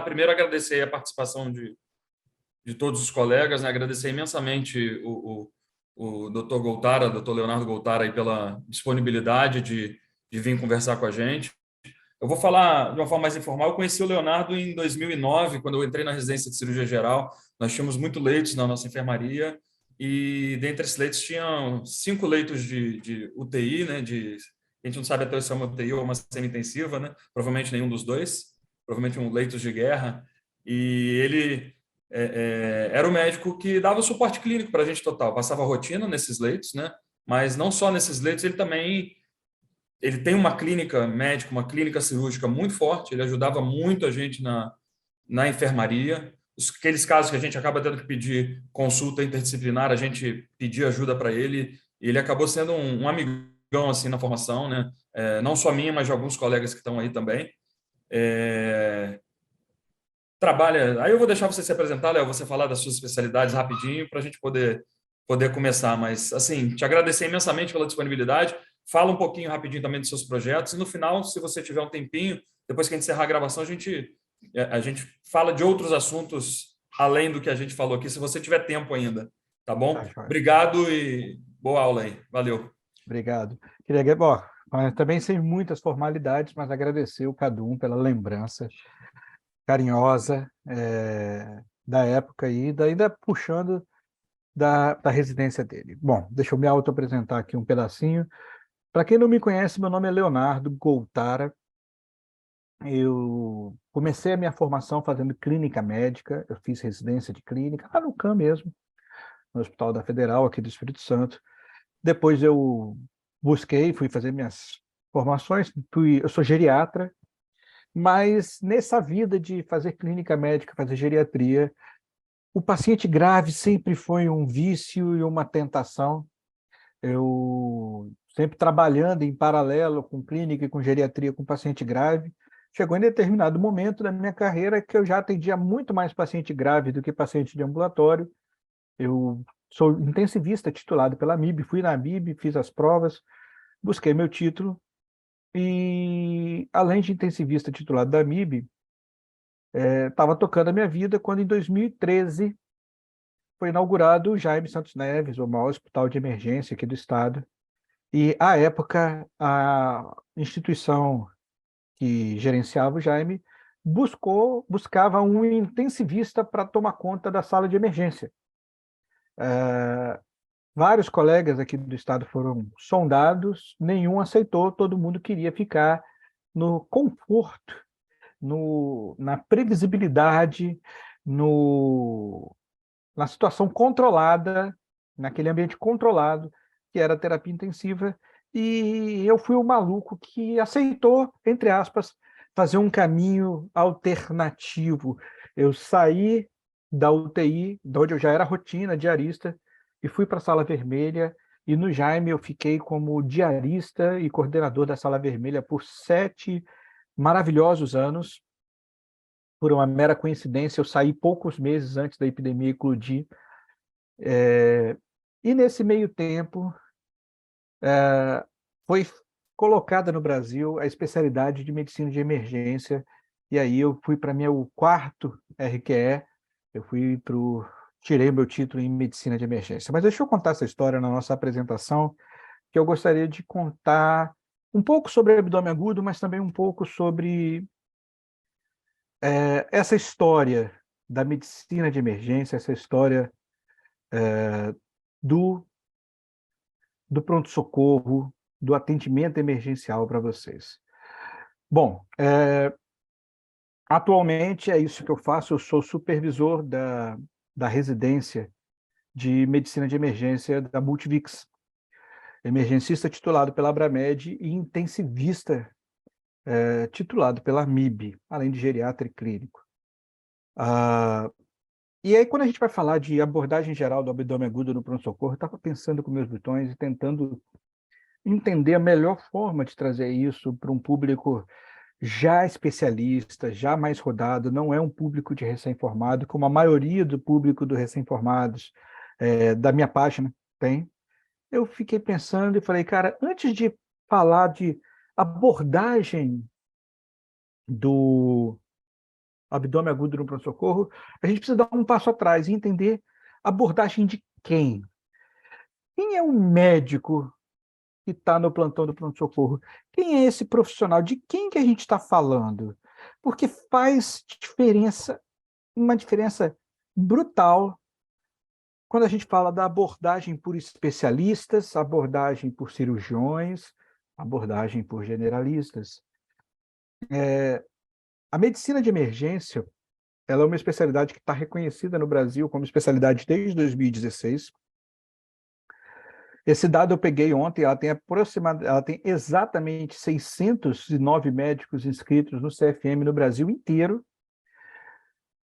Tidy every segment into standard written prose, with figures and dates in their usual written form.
Primeiro, agradecer a participação de todos os colegas, né? Agradecer imensamente o Dr. Goltara, Dr. Leonardo Goltara, aí, pela disponibilidade de vir conversar com a gente. Eu vou falar de uma forma mais informal. Eu conheci o Leonardo em 2009, quando eu entrei na residência de cirurgia geral. Nós tínhamos muitos leitos na nossa enfermaria e, dentre esses leitos, tinham 5 leitos de UTI, né? A gente não sabe até se é uma UTI ou uma semi-intensiva, né? Provavelmente nenhum dos dois, provavelmente um leitos de guerra. E ele era o médico que dava o suporte clínico para a gente total, passava rotina nesses leitos, né? Mas não só nesses leitos, ele tem uma clínica médica, uma clínica cirúrgica muito forte, ele ajudava muito a gente na enfermaria. Aqueles casos que a gente acaba tendo que pedir consulta interdisciplinar, a gente pedia ajuda para ele, e ele acabou sendo um amigão assim na formação, né? Não só minha, mas de alguns colegas que estão aí também. Trabalha. Aí eu vou deixar você se apresentar, Léo, você falar das suas especialidades rapidinho para a gente poder começar. Mas, assim, te agradecer imensamente pela disponibilidade. Fala um pouquinho rapidinho também dos seus projetos. E no final, se você tiver um tempinho, depois que a gente encerrar a gravação, a gente fala de outros assuntos além do que a gente falou aqui, se você tiver tempo ainda. Tá Tá, bom? joia. Obrigado e boa aula aí. Valeu. Obrigado. Bom, também sem muitas formalidades, mas agradecer o Cadum pela lembrança carinhosa da época e ainda puxando da residência dele. Bom, deixa eu me auto-apresentar aqui um pedacinho. Para quem não me conhece, meu nome é Leonardo Goltara. Eu comecei a minha formação fazendo clínica médica, eu fiz residência de clínica, lá no CAM mesmo, no Hospital da Federal, aqui do Espírito Santo. Depois eu fui fazer minhas formações, eu sou geriatra, mas nessa vida de fazer clínica médica, fazer geriatria, o paciente grave sempre foi um vício e uma tentação. Eu sempre trabalhando em paralelo com clínica e com geriatria com paciente grave. Chegou em determinado momento da minha carreira que eu já atendia muito mais paciente grave do que paciente de ambulatório. Eu sou intensivista titulado pela MIB, fui na MIB, fiz as provas, busquei meu título e, além de intensivista titulado da MIB, estava tocando a minha vida quando, em 2013, foi inaugurado o Jaime Santos Neves, o maior hospital de emergência aqui do estado. E, à época, a instituição que gerenciava o Jaime buscava um intensivista para tomar conta da sala de emergência. Vários colegas aqui do estado foram sondados, nenhum aceitou, todo mundo queria ficar no conforto, na previsibilidade, na situação controlada, naquele ambiente controlado, que era a terapia intensiva, e eu fui o maluco que aceitou, entre aspas, fazer um caminho alternativo. Eu saí da UTI, de onde eu já era rotina, diarista, e fui para a Sala Vermelha, e no Jaime eu fiquei como diarista e coordenador da Sala Vermelha por 7 maravilhosos anos. Por uma mera coincidência, eu saí poucos meses antes da epidemia eclodir. E nesse meio tempo, foi colocada no Brasil a especialidade de medicina de emergência, e aí eu fui para meu quarto RQE, tirei meu título em medicina de emergência. Mas deixa eu contar essa história na nossa apresentação, que eu gostaria de contar um pouco sobre abdômen agudo, mas também um pouco sobre essa história da medicina de emergência, essa história do, do pronto-socorro, do atendimento emergencial para vocês. Bom, atualmente é isso que eu faço, eu sou supervisor da residência de medicina de emergência da Multivix, emergencista titulado pela Abramed e intensivista titulado pela MIB, além de geriatra e clínico. E aí, quando a gente vai falar de abordagem geral do abdômen agudo no pronto-socorro, eu estava pensando com meus botões e tentando entender a melhor forma de trazer isso para um público já especialista, já mais rodado, não é um público de recém-formado, como a maioria do público do recém-formados da minha página tem. Eu fiquei pensando e falei, cara, antes de falar de abordagem do abdômen agudo no pronto-socorro, a gente precisa dar um passo atrás e entender a abordagem de quem. Quem é o médico que está no plantão do pronto-socorro? Quem é esse profissional? De quem que a gente está falando? Porque faz diferença, uma diferença brutal quando a gente fala da abordagem por especialistas, abordagem por cirurgiões, abordagem por generalistas. A medicina de emergência, ela é uma especialidade que está reconhecida no Brasil como especialidade desde 2016. Esse dado eu peguei ontem, ela tem exatamente 609 médicos inscritos no CFM no Brasil inteiro.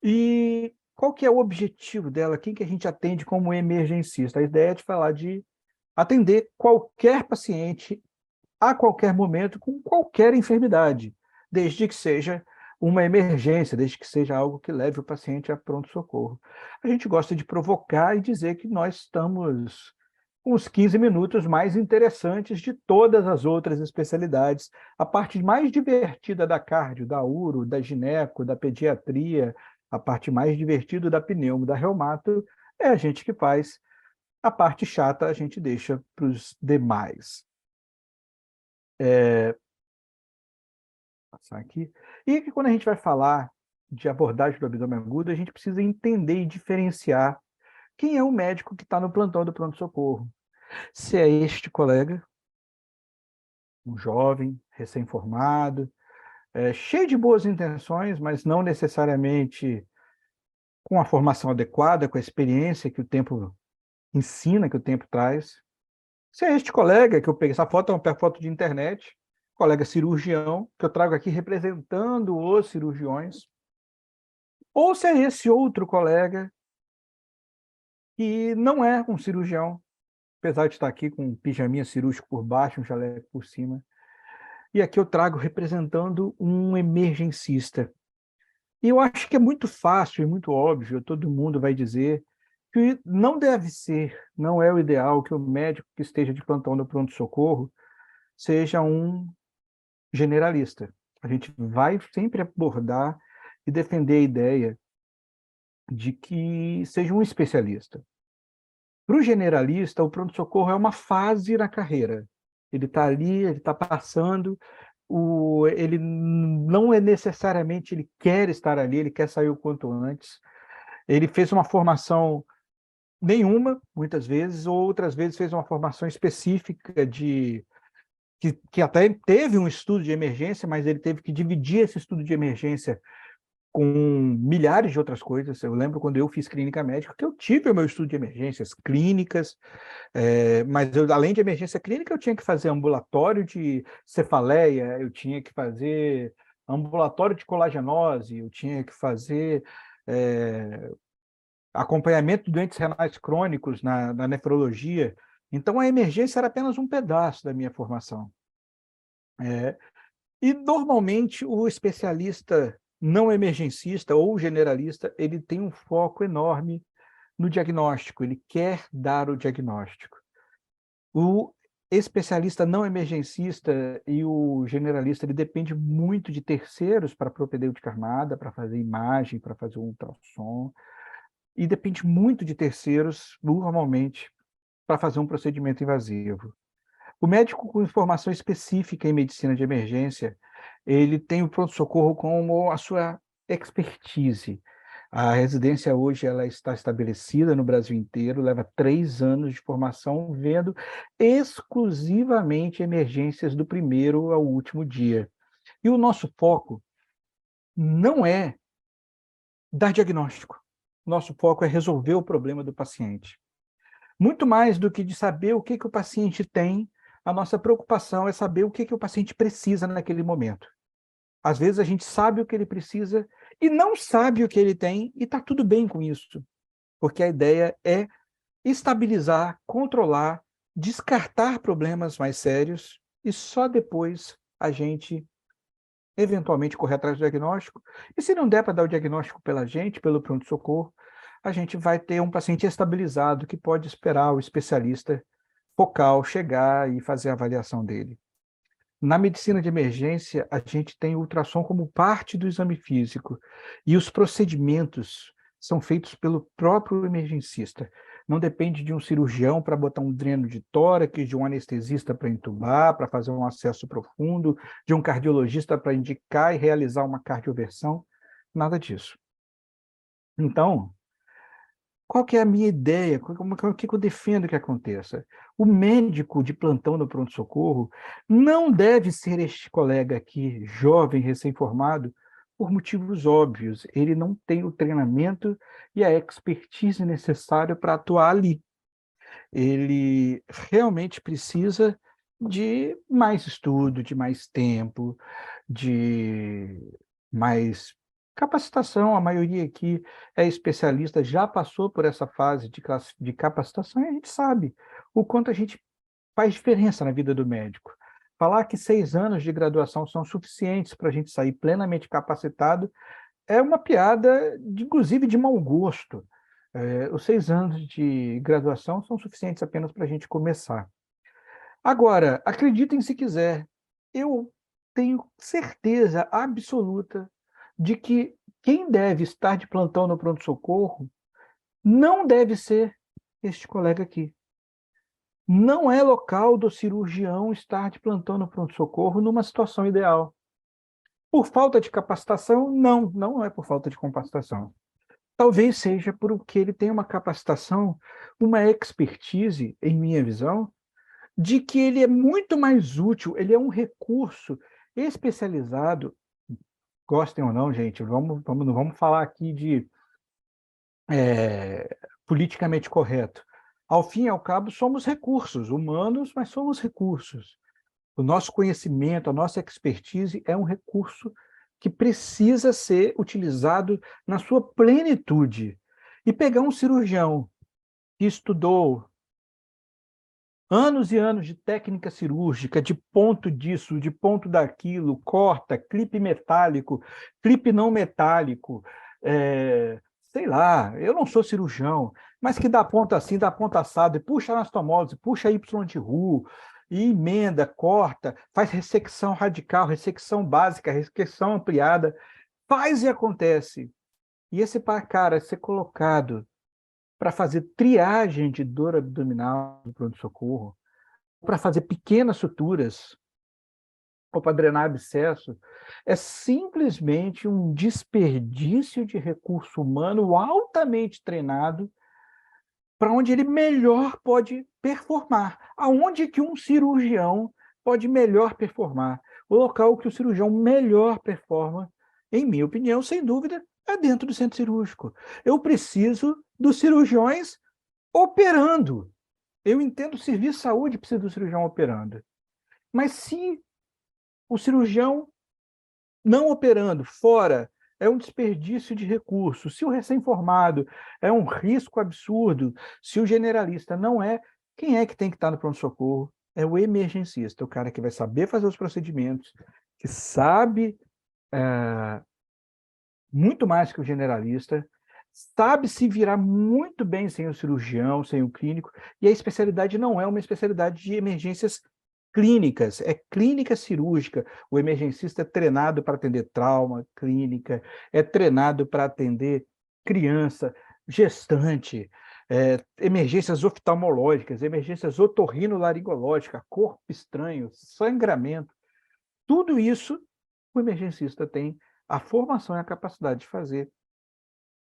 E qual que é o objetivo dela? Quem que a gente atende como emergencista? A ideia é de falar de atender qualquer paciente a qualquer momento com qualquer enfermidade, desde que seja uma emergência, desde que seja algo que leve o paciente a pronto-socorro. A gente gosta de provocar e dizer que nós estamos com os 15 minutos mais interessantes de todas as outras especialidades. A parte mais divertida da cardio, da uro, da gineco, da pediatria, a parte mais divertida da pneumo, da reumato, é a gente que faz. A parte chata a gente deixa para os demais. Passar aqui. E que quando a gente vai falar de abordagem do abdômen agudo, a gente precisa entender e diferenciar quem é o médico que está no plantão do pronto-socorro. Se é este colega, um jovem, recém-formado, cheio de boas intenções, mas não necessariamente com a formação adequada, com a experiência que o tempo ensina, que o tempo traz. Se é este colega, que eu peguei, essa foto é uma foto de internet, colega cirurgião, que eu trago aqui representando os cirurgiões, ou se é esse outro colega que não é um cirurgião, apesar de estar aqui com um pijaminha cirúrgico por baixo, um jaleco por cima. E aqui eu trago representando um emergencista. E eu acho que é muito fácil e muito óbvio, todo mundo vai dizer que não deve ser, não é o ideal que o médico que esteja de plantão no pronto-socorro seja um generalista. A gente vai sempre abordar e defender a ideia de que seja um especialista. Para o generalista, o pronto-socorro é uma fase na carreira. Ele está ali, ele está passando, ele não é necessariamente, ele quer estar ali, ele quer sair o quanto antes. Ele fez uma formação nenhuma, muitas vezes, ou outras vezes fez uma formação específica que até teve um estudo de emergência, mas ele teve que dividir esse estudo de emergência com milhares de outras coisas. Eu lembro quando eu fiz clínica médica, que eu tive o meu estudo de emergências clínicas, mas além de emergência clínica, eu tinha que fazer ambulatório de cefaleia, eu tinha que fazer ambulatório de colagenose, eu tinha que fazer acompanhamento de doentes renais crônicos na nefrologia. Então, a emergência era apenas um pedaço da minha formação. E, normalmente, o especialista não emergencista ou generalista, ele tem um foco enorme no diagnóstico, ele quer dar o diagnóstico. O especialista não emergencista e o generalista, ele depende muito de terceiros para propedêutica armada, para fazer imagem, para fazer um ultrassom, e depende muito de terceiros, normalmente, para fazer um procedimento invasivo. O médico com formação específica em medicina de emergência, ele tem o pronto-socorro como a sua expertise. A residência hoje ela está estabelecida no Brasil inteiro, leva 3 anos de formação, vendo exclusivamente emergências do primeiro ao último dia. E o nosso foco não é dar diagnóstico. Nosso foco é resolver o problema do paciente. Muito mais do que de saber o que o paciente tem, a nossa preocupação é saber o que o paciente precisa naquele momento. Às vezes a gente sabe o que ele precisa e não sabe o que ele tem, e está tudo bem com isso, porque a ideia é estabilizar, controlar, descartar problemas mais sérios e só depois a gente eventualmente correr atrás do diagnóstico. E se não der para dar o diagnóstico pela gente, pelo pronto-socorro, a gente vai ter um paciente estabilizado que pode esperar o especialista focal chegar e fazer a avaliação dele. Na medicina de emergência, a gente tem o ultrassom como parte do exame físico, e os procedimentos são feitos pelo próprio emergencista. Não depende de um cirurgião para botar um dreno de tórax, de um anestesista para entubar, para fazer um acesso profundo, de um cardiologista para indicar e realizar uma cardioversão, nada disso. Então, qual que é a minha ideia? O que eu defendo que aconteça? O médico de plantão no pronto-socorro não deve ser este colega aqui, jovem, recém-formado, por motivos óbvios. Ele não tem o treinamento e a expertise necessária para atuar ali. Ele realmente precisa de mais estudo, de mais tempo, de mais capacitação. A maioria aqui é especialista, já passou por essa fase de capacitação e a gente sabe o quanto a gente faz diferença na vida do médico. Falar que 6 anos de graduação são suficientes para a gente sair plenamente capacitado é uma piada, inclusive, de mau gosto. Os 6 anos de graduação são suficientes apenas para a gente começar. Agora, acreditem se quiser, eu tenho certeza absoluta de que quem deve estar de plantão no pronto-socorro não deve ser este colega aqui. Não é local do cirurgião estar de plantão no pronto-socorro numa situação ideal. Por falta de capacitação? Não, não é por falta de capacitação. Talvez seja porque ele tem uma capacitação, uma expertise, em minha visão, de que ele é muito mais útil, ele é um recurso especializado. Gostem ou não, gente, não vamos falar aqui de politicamente correto. Ao fim e ao cabo, somos recursos humanos, mas somos recursos. O nosso conhecimento, a nossa expertise é um recurso que precisa ser utilizado na sua plenitude. E pegar um cirurgião que estudou anos e anos de técnica cirúrgica, de ponto disso, de ponto daquilo, corta, clipe metálico, clipe não metálico, sei lá, eu não sou cirurgião, mas que dá ponta assim, dá ponta assado, e puxa anastomose, puxa Y de Roux, e emenda, corta, faz ressecção radical, ressecção básica, ressecção ampliada, faz e acontece. E esse cara ser colocado para fazer triagem de dor abdominal no pronto-socorro, para fazer pequenas suturas, ou para drenar abscesso, é simplesmente um desperdício de recurso humano altamente treinado para onde ele melhor pode performar. Aonde que um cirurgião pode melhor performar? O local que o cirurgião melhor performa, em minha opinião, sem dúvida, é dentro do centro cirúrgico. Eu preciso dos cirurgiões operando. Eu entendo o serviço de saúde precisa do cirurgião operando. Mas se o cirurgião não operando fora é um desperdício de recursos, se o recém-formado é um risco absurdo, se o generalista não é, quem é que tem que estar no pronto-socorro? É o emergencista, o cara que vai saber fazer os procedimentos, que sabe muito mais que o generalista, sabe se virar muito bem sem o cirurgião, sem o clínico, e a especialidade não é uma especialidade de emergências clínicas, é clínica cirúrgica. O emergencista é treinado para atender trauma, clínica, é treinado para atender criança, gestante, emergências oftalmológicas, emergências otorrinolaringológicas, corpo estranho, sangramento. Tudo isso o emergencista tem a formação e a capacidade de fazer.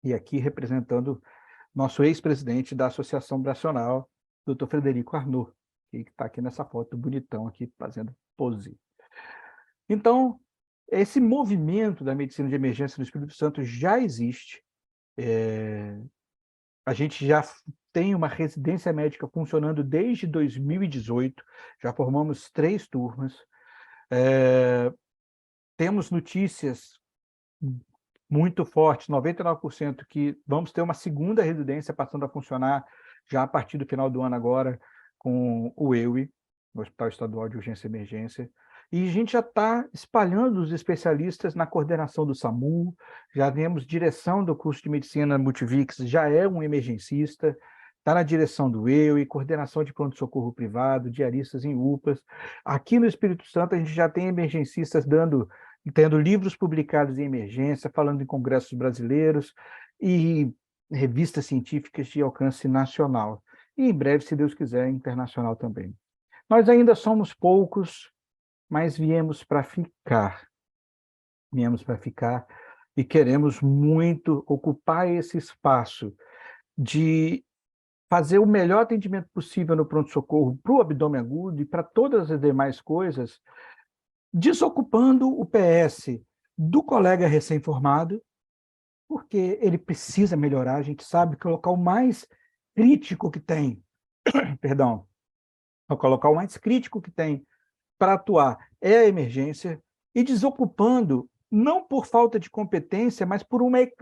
E aqui representando nosso ex-presidente da Associação Nacional, Dr. Frederico Arnaud, que está aqui nessa foto bonitão aqui, fazendo pose. Então, esse movimento da medicina de emergência no Espírito Santo já existe. A gente já tem uma residência médica funcionando desde 2018, já formamos 3 turmas. Temos notícias muito fortes, 99%, que vamos ter uma segunda residência passando a funcionar já a partir do final do ano agora, com o EUI, no Hospital Estadual de Urgência e Emergência. E a gente já está espalhando os especialistas na coordenação do SAMU, já temos direção do curso de Medicina Multivix, já é um emergencista, está na direção do e coordenação de pronto-socorro privado, diaristas em UPAs. Aqui no Espírito Santo, a gente já tem emergencistas tendo livros publicados em emergência, falando em congressos brasileiros e revistas científicas de alcance nacional. E em breve, se Deus quiser, internacional também. Nós ainda somos poucos, mas viemos para ficar. Viemos para ficar e queremos muito ocupar esse espaço de fazer o melhor atendimento possível no pronto-socorro para o abdômen agudo e para todas as demais coisas, desocupando o PS do colega recém-formado, porque ele precisa melhorar. A gente sabe que o local mais crítico que tem, perdão, o local mais crítico que tem para atuar é a emergência, e desocupando, não por falta de competência, mas por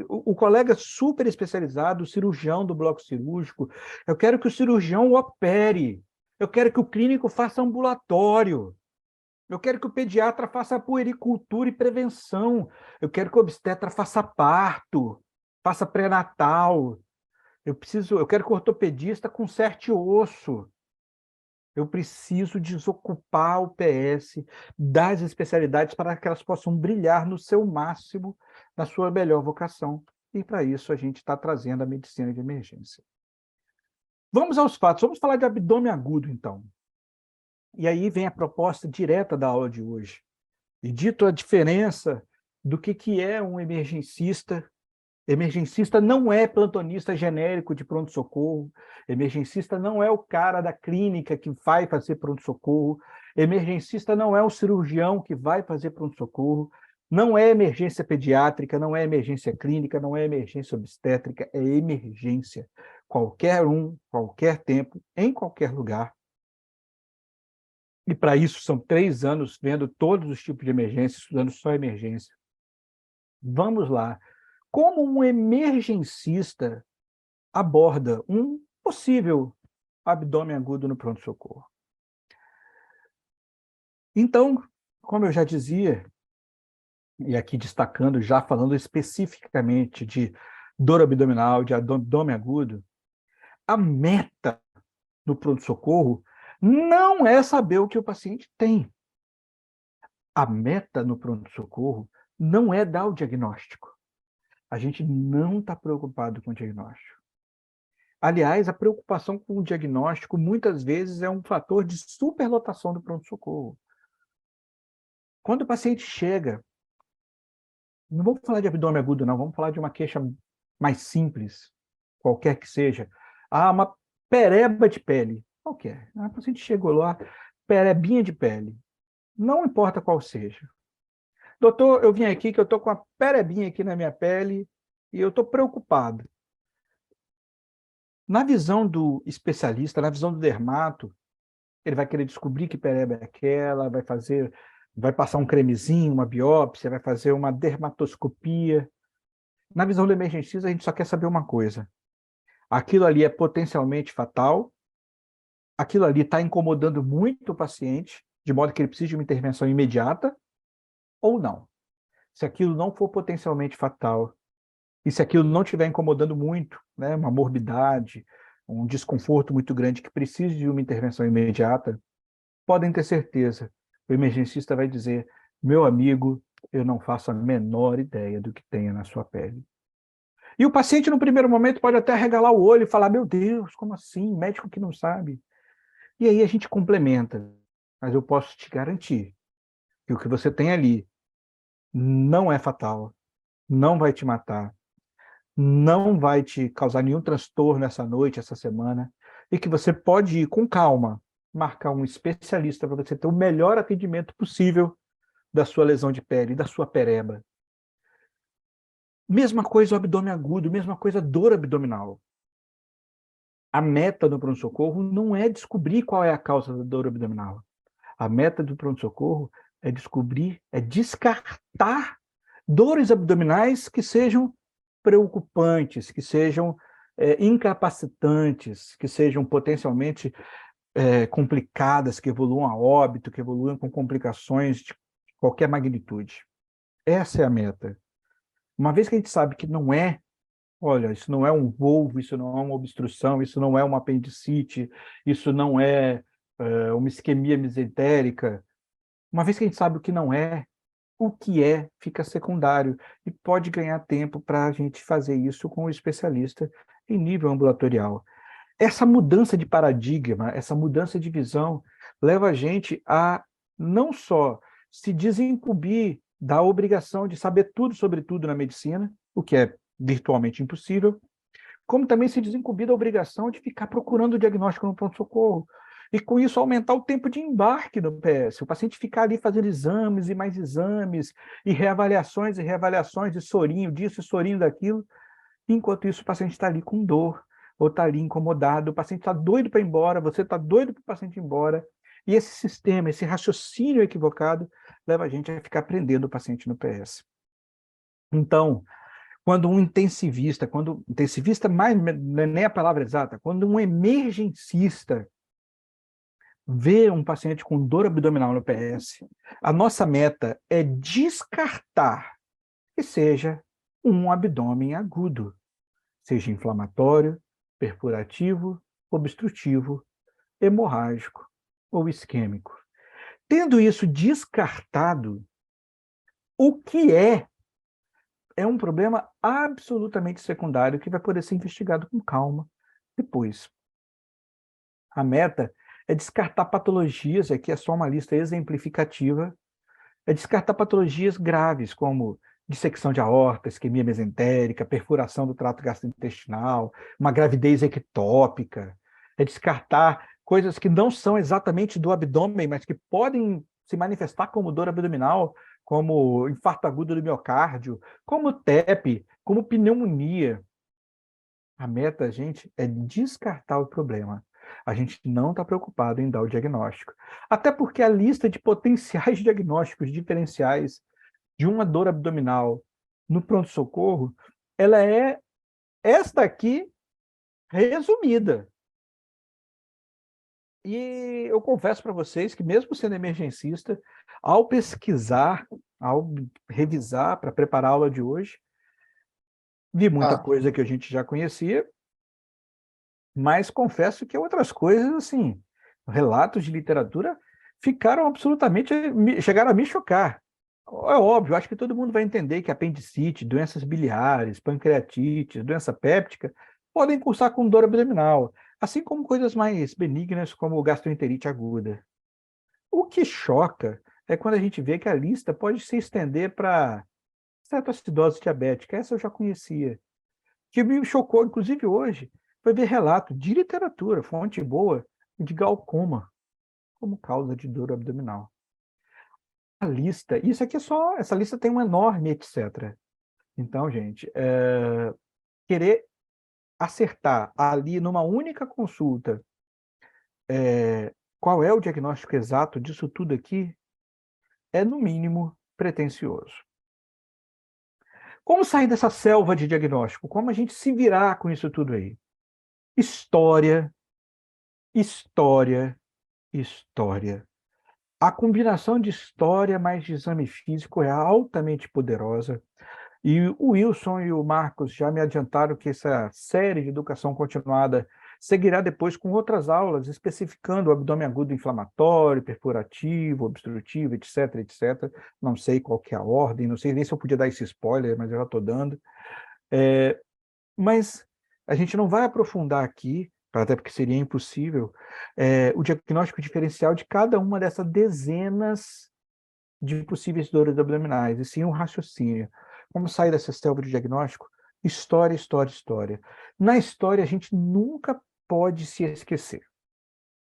o colega super especializado, o cirurgião do bloco cirúrgico. Eu quero que o cirurgião opere, eu quero que o clínico faça ambulatório, eu quero que o pediatra faça puericultura e prevenção, eu quero que o obstetra faça parto, faça pré-natal, eu quero que o ortopedista conserte osso. Eu preciso desocupar o PS das especialidades para que elas possam brilhar no seu máximo, na sua melhor vocação. E para isso a gente está trazendo a medicina de emergência. Vamos aos fatos. Vamos falar de abdômen agudo, então. E aí vem a proposta direta da aula de hoje. E dito a diferença do que é um emergencista. Emergencista não é plantonista genérico de pronto-socorro. Emergencista não é o cara da clínica que vai fazer pronto-socorro. Emergencista não é o cirurgião que vai fazer pronto-socorro. Não é emergência pediátrica, não é emergência clínica, não é emergência obstétrica, é emergência. Qualquer um, qualquer tempo, em qualquer lugar. E para isso são 3 anos vendo todos os tipos de emergência, estudando só emergência. Vamos lá. Como um emergencista aborda um possível abdômen agudo no pronto-socorro? Então, como eu já dizia, e aqui destacando, já falando especificamente de dor abdominal, de abdômen agudo, a meta no pronto-socorro não é saber o que o paciente tem. A meta no pronto-socorro não é dar o diagnóstico. A gente não está preocupado com o diagnóstico. Aliás, a preocupação com o diagnóstico muitas vezes é um fator de superlotação do pronto-socorro. Quando o paciente chega, não vamos falar de abdômen agudo, não, vamos falar de uma queixa mais simples, qualquer que seja. Uma pereba de pele. Qualquer. O paciente chegou lá, perebinha de pele. Não importa qual seja. Doutor, eu vim aqui que eu estou com uma perebinha aqui na minha pele e eu estou preocupado. Na visão do especialista, na visão do dermato, ele vai querer descobrir que pereba é aquela, vai passar um cremezinho, uma biópsia, vai fazer uma dermatoscopia. Na visão do emergencista, a gente só quer saber uma coisa. Aquilo ali é potencialmente fatal, aquilo ali está incomodando muito o paciente, de modo que ele precisa de uma intervenção imediata, ou não. Se aquilo não for potencialmente fatal, e se aquilo não estiver incomodando muito, né, uma morbidade, um desconforto muito grande que precise de uma intervenção imediata, podem ter certeza, o emergencista vai dizer: meu amigo, eu não faço a menor ideia do que tenha na sua pele. E o paciente, no primeiro momento, pode até arregalar o olho e falar: meu Deus, como assim? Médico que não sabe. E aí a gente complementa. Mas eu posso te garantir que o que você tem ali não é fatal, não vai te matar, não vai te causar nenhum transtorno essa noite, essa semana, e que você pode ir com calma, marcar um especialista para você ter o melhor atendimento possível da sua lesão de pele, da sua pereba. Mesma coisa o abdômen agudo, mesma coisa dor abdominal. A meta do pronto-socorro não é descobrir qual é a causa da dor abdominal. A meta do pronto-socorro é descartar dores abdominais que sejam preocupantes, que sejam incapacitantes, que sejam potencialmente complicadas, que evoluam a óbito, que evoluam com complicações de qualquer magnitude. Essa é a meta. Uma vez que a gente sabe que não é olha, isso não é um volvo, isso não é uma obstrução, isso não é uma apendicite, isso não é, uma isquemia mesentérica. Uma vez que a gente sabe o que é fica secundário e pode ganhar tempo para a gente fazer isso com o especialista em nível ambulatorial. Essa mudança de paradigma, essa mudança de visão, leva a gente a não só se desincumbir da obrigação de saber tudo sobre tudo na medicina, o que é virtualmente impossível, como também se desincumbir da obrigação de ficar procurando o diagnóstico no pronto-socorro. E com isso aumentar o tempo de embarque no PS. O paciente ficar ali fazendo exames e mais exames, e reavaliações, e sorinho disso, e sorinho daquilo. Enquanto isso, o paciente está ali com dor, ou está ali incomodado, o paciente está doido para ir embora, você está doido para o paciente ir embora. E esse sistema, esse raciocínio equivocado, leva a gente a ficar prendendo o paciente no PS. Então, quando intensivista mais, não é nem a palavra exata, quando um emergencista vê um paciente com dor abdominal no PS, a nossa meta é descartar que seja um abdômen agudo, seja inflamatório, perfurativo, obstrutivo, hemorrágico ou isquêmico. Tendo isso descartado, o que é um problema absolutamente secundário que vai poder ser investigado com calma depois. A meta é descartar patologias, aqui é só uma lista exemplificativa, é descartar patologias graves, como dissecção de aorta, isquemia mesentérica, perfuração do trato gastrointestinal, uma gravidez ectópica. É descartar coisas que não são exatamente do abdômen, mas que podem se manifestar como dor abdominal, como infarto agudo do miocárdio, como TEP, como pneumonia. A meta, gente, é descartar o problema. A gente não está preocupado em dar o diagnóstico. Até porque a lista de potenciais diagnósticos diferenciais de uma dor abdominal no pronto-socorro, ela é esta aqui resumida. E eu confesso para vocês que, mesmo sendo emergencista, ao pesquisar, ao revisar para preparar a aula de hoje, vi muita Ah, coisa que a gente já conhecia, mas confesso que outras coisas, assim, relatos de literatura ficaram absolutamente, chegaram a me chocar. É óbvio, acho que todo mundo vai entender que apendicite, doenças biliares, pancreatite, doença péptica, podem cursar com dor abdominal, assim como coisas mais benignas como gastroenterite aguda. O que choca é quando a gente vê que a lista pode se estender para cetoacidose diabética, essa eu já conhecia. O que me chocou, inclusive hoje, foi ver relato de literatura, fonte boa, de glaucoma como causa de dor abdominal. A lista, isso aqui é só, essa lista tem um enorme etc. Então, gente, querer acertar ali numa única consulta qual é o diagnóstico exato disso tudo aqui é, no mínimo, pretensioso. Como sair dessa selva de diagnóstico? Como a gente se virar com isso tudo aí? História, história, história. A combinação de história mais de exame físico é altamente poderosa. E o Wilson e o Marcos já me adiantaram que essa série de educação continuada seguirá depois com outras aulas, especificando o abdômen agudo inflamatório, perfurativo, obstrutivo, etc, etc. Não sei qual que é a ordem, não sei nem se eu podia dar esse spoiler, mas eu já estou dando. Mas a gente não vai aprofundar aqui, até porque seria impossível, o diagnóstico diferencial de cada uma dessas dezenas de possíveis dores abdominais, e sim um raciocínio. Como sair dessa selva de diagnóstico? História, história, história. Na história, a gente nunca pode se esquecer.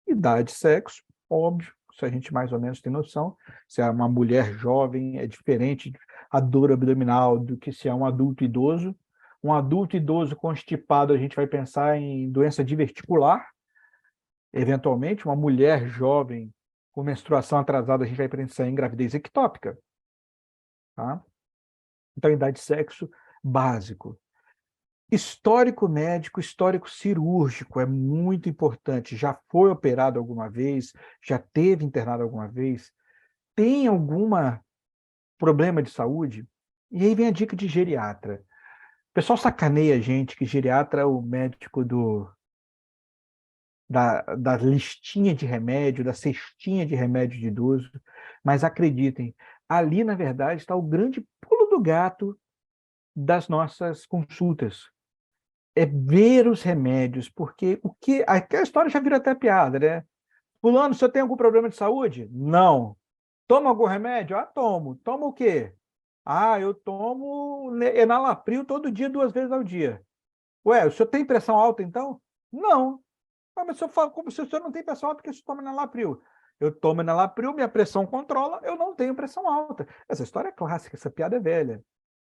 Idade, sexo, óbvio, isso a gente mais ou menos tem noção. Se é uma mulher jovem, é diferente a dor abdominal do que se é um adulto idoso. Um adulto idoso constipado, a gente vai pensar em doença diverticular. Eventualmente, uma mulher jovem com menstruação atrasada, a gente vai pensar em gravidez ectópica. Tá? Então, idade, sexo, básico. Histórico médico, histórico cirúrgico é muito importante. Já foi operado alguma vez? Já teve internado alguma vez? Tem algum problema de saúde? E aí vem a dica de geriatra. pessoal sacaneia a gente que geriatra é o médico da listinha de remédio, da cestinha de remédio de idoso, mas acreditem, ali, na verdade, está o grande pulo do gato das nossas consultas. É ver os remédios, porque aquela história já virou até piada, né? Fulano, você tem algum problema de saúde? Não. Toma algum remédio? Ah, tomo. Toma o quê? Ah, eu tomo enalapril todo dia, 2 vezes ao dia. Ué, o senhor tem pressão alta, então? Não. Ah, mas se eu falo, como se o senhor não tem pressão alta, porque o senhor toma enalapril. Eu tomo enalapril, minha pressão controla, eu não tenho pressão alta. Essa história é clássica, essa piada é velha.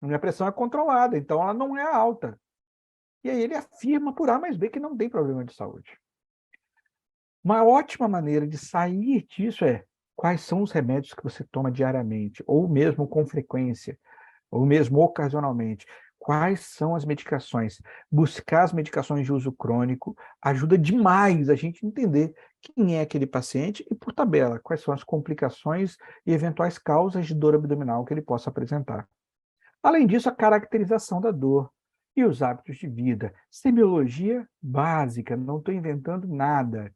Minha pressão é controlada, então ela não é alta. E aí ele afirma por A mais B que não tem problema de saúde. Uma ótima maneira de sair disso é quais são os remédios que você toma diariamente, ou mesmo com frequência, ou mesmo ocasionalmente. Quais são as medicações? Buscar as medicações de uso crônico ajuda demais a gente entender quem é aquele paciente e, por tabela, quais são as complicações e eventuais causas de dor abdominal que ele possa apresentar. Além disso, a caracterização da dor e os hábitos de vida. Semiologia básica, não estou inventando nada.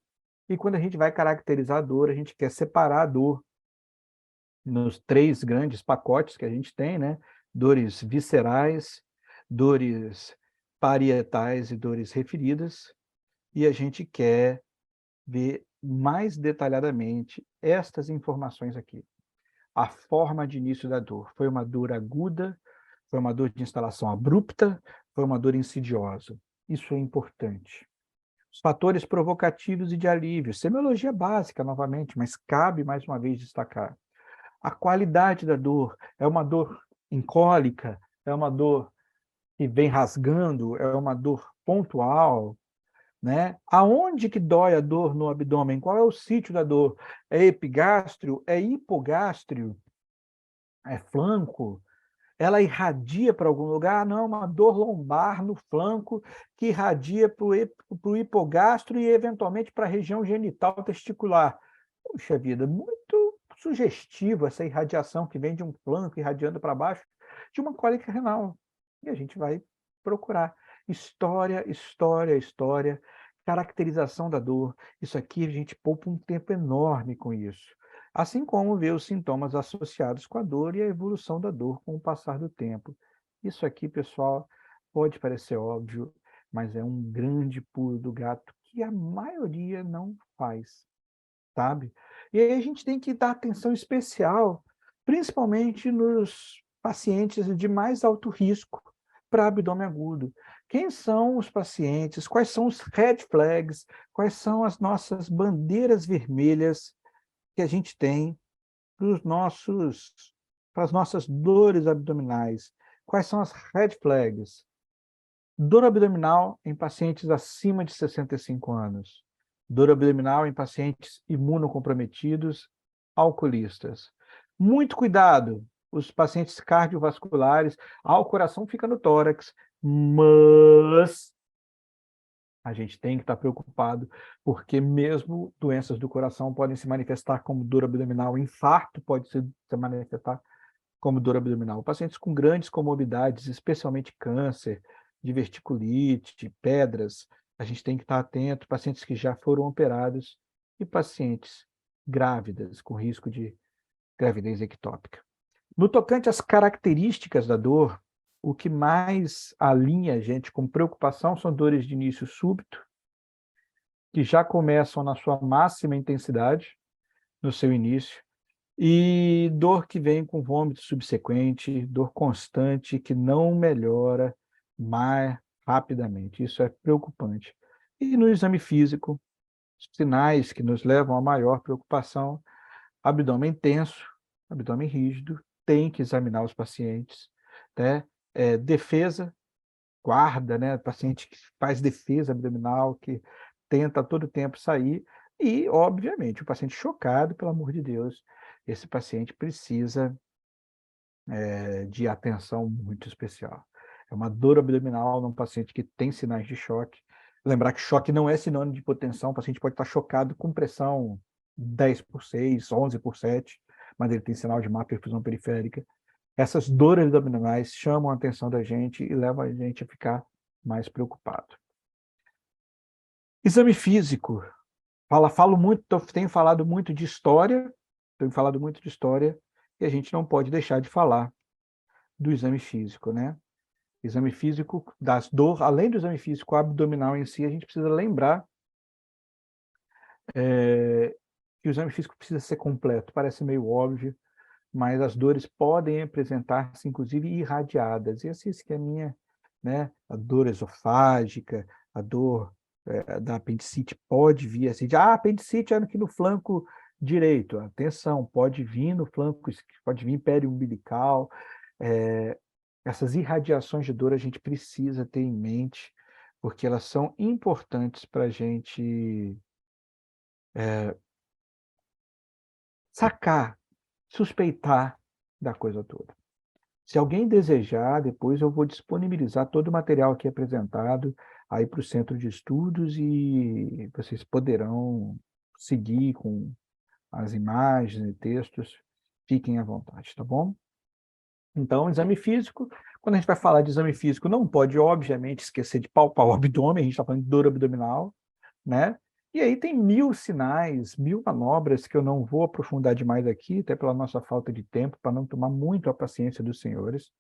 E quando a gente vai caracterizar a dor, a gente quer separar a dor nos 3 grandes pacotes que a gente tem, né? Dores viscerais, dores parietais e dores referidas. E a gente quer ver mais detalhadamente estas informações aqui. A forma de início da dor. Foi uma dor aguda? Foi uma dor de instalação abrupta? Foi uma dor insidiosa? Isso é importante. Os fatores provocativos e de alívio. Semiologia básica, novamente, mas cabe mais uma vez destacar. A qualidade da dor. É uma dor incólica? É uma dor que vem rasgando? É uma dor pontual? Né? Aonde que dói a dor no abdômen? Qual é o sítio da dor? É epigástrio? É hipogástrio? É flanco? Ela irradia para algum lugar? Não, uma dor lombar no flanco que irradia para o hipogastro e, eventualmente, para a região genital testicular. Puxa vida, muito sugestivo essa irradiação que vem de um flanco irradiando para baixo de uma cólica renal. E a gente vai procurar história, história, história, caracterização da dor. Isso aqui a gente poupa um tempo enorme com isso. Assim como ver os sintomas associados com a dor e a evolução da dor com o passar do tempo. Isso aqui, pessoal, pode parecer óbvio, mas é um grande pulo do gato que a maioria não faz, sabe? E aí a gente tem que dar atenção especial, principalmente nos pacientes de mais alto risco para abdômen agudo. Quem são os pacientes? Quais são os red flags? Quais são as nossas bandeiras vermelhas que a gente tem para as nossas dores abdominais? Quais são as red flags? Dor abdominal em pacientes acima de 65 anos. Dor abdominal em pacientes imunocomprometidos, alcoolistas. Muito cuidado, os pacientes cardiovasculares, o coração fica no tórax, mas a gente tem que estar preocupado, porque mesmo doenças do coração podem se manifestar como dor abdominal, infarto pode se manifestar como dor abdominal. Pacientes com grandes comorbidades, especialmente câncer, diverticulite, pedras, a gente tem que estar atento, pacientes que já foram operados e pacientes grávidas, com risco de gravidez ectópica. No tocante às características da dor, o que mais alinha a gente com preocupação são dores de início súbito, que já começam na sua máxima intensidade, no seu início, e dor que vem com vômito subsequente, dor constante que não melhora mais rapidamente. Isso é preocupante. E no exame físico, sinais que nos levam a maior preocupação: abdômen tenso, abdômen rígido, tem que examinar os pacientes, né? Defesa, guarda, né? Paciente que faz defesa abdominal, que tenta a todo tempo sair, e, obviamente, o paciente chocado, pelo amor de Deus, esse paciente precisa de atenção muito especial. É uma dor abdominal num paciente que tem sinais de choque. Lembrar que choque não é sinônimo de hipotensão, o paciente pode estar chocado com pressão 10 por 6, 11 por 7, mas ele tem sinal de má perfusão periférica. Essas dores abdominais chamam a atenção da gente e levam a gente a ficar mais preocupado. Exame físico. Tenho falado muito de história, e a gente não pode deixar de falar do exame físico, né? Exame físico além do exame físico abdominal em si, a gente precisa lembrar que o exame físico precisa ser completo. Parece meio óbvio, mas as dores podem apresentar-se, inclusive, irradiadas. E esse esqueminha, né? A dor esofágica, a dor da apendicite pode vir assim, apendicite é aqui no flanco direito. Atenção, pode vir no flanco, pode vir periumbilical. Essas irradiações de dor a gente precisa ter em mente, porque elas são importantes para a gente sacar, suspeitar da coisa toda. Se alguém desejar, depois eu vou disponibilizar todo o material aqui apresentado aí para o Centro de Estudos e vocês poderão seguir com as imagens e textos. Fiquem à vontade, tá bom? Então, exame físico. Quando a gente vai falar de exame físico, não pode, obviamente, esquecer de palpar o abdômen, a gente está falando de dor abdominal, né? E aí tem 1000 sinais, 1000 manobras que eu não vou aprofundar demais aqui, até pela nossa falta de tempo, para não tomar muito a paciência dos senhores.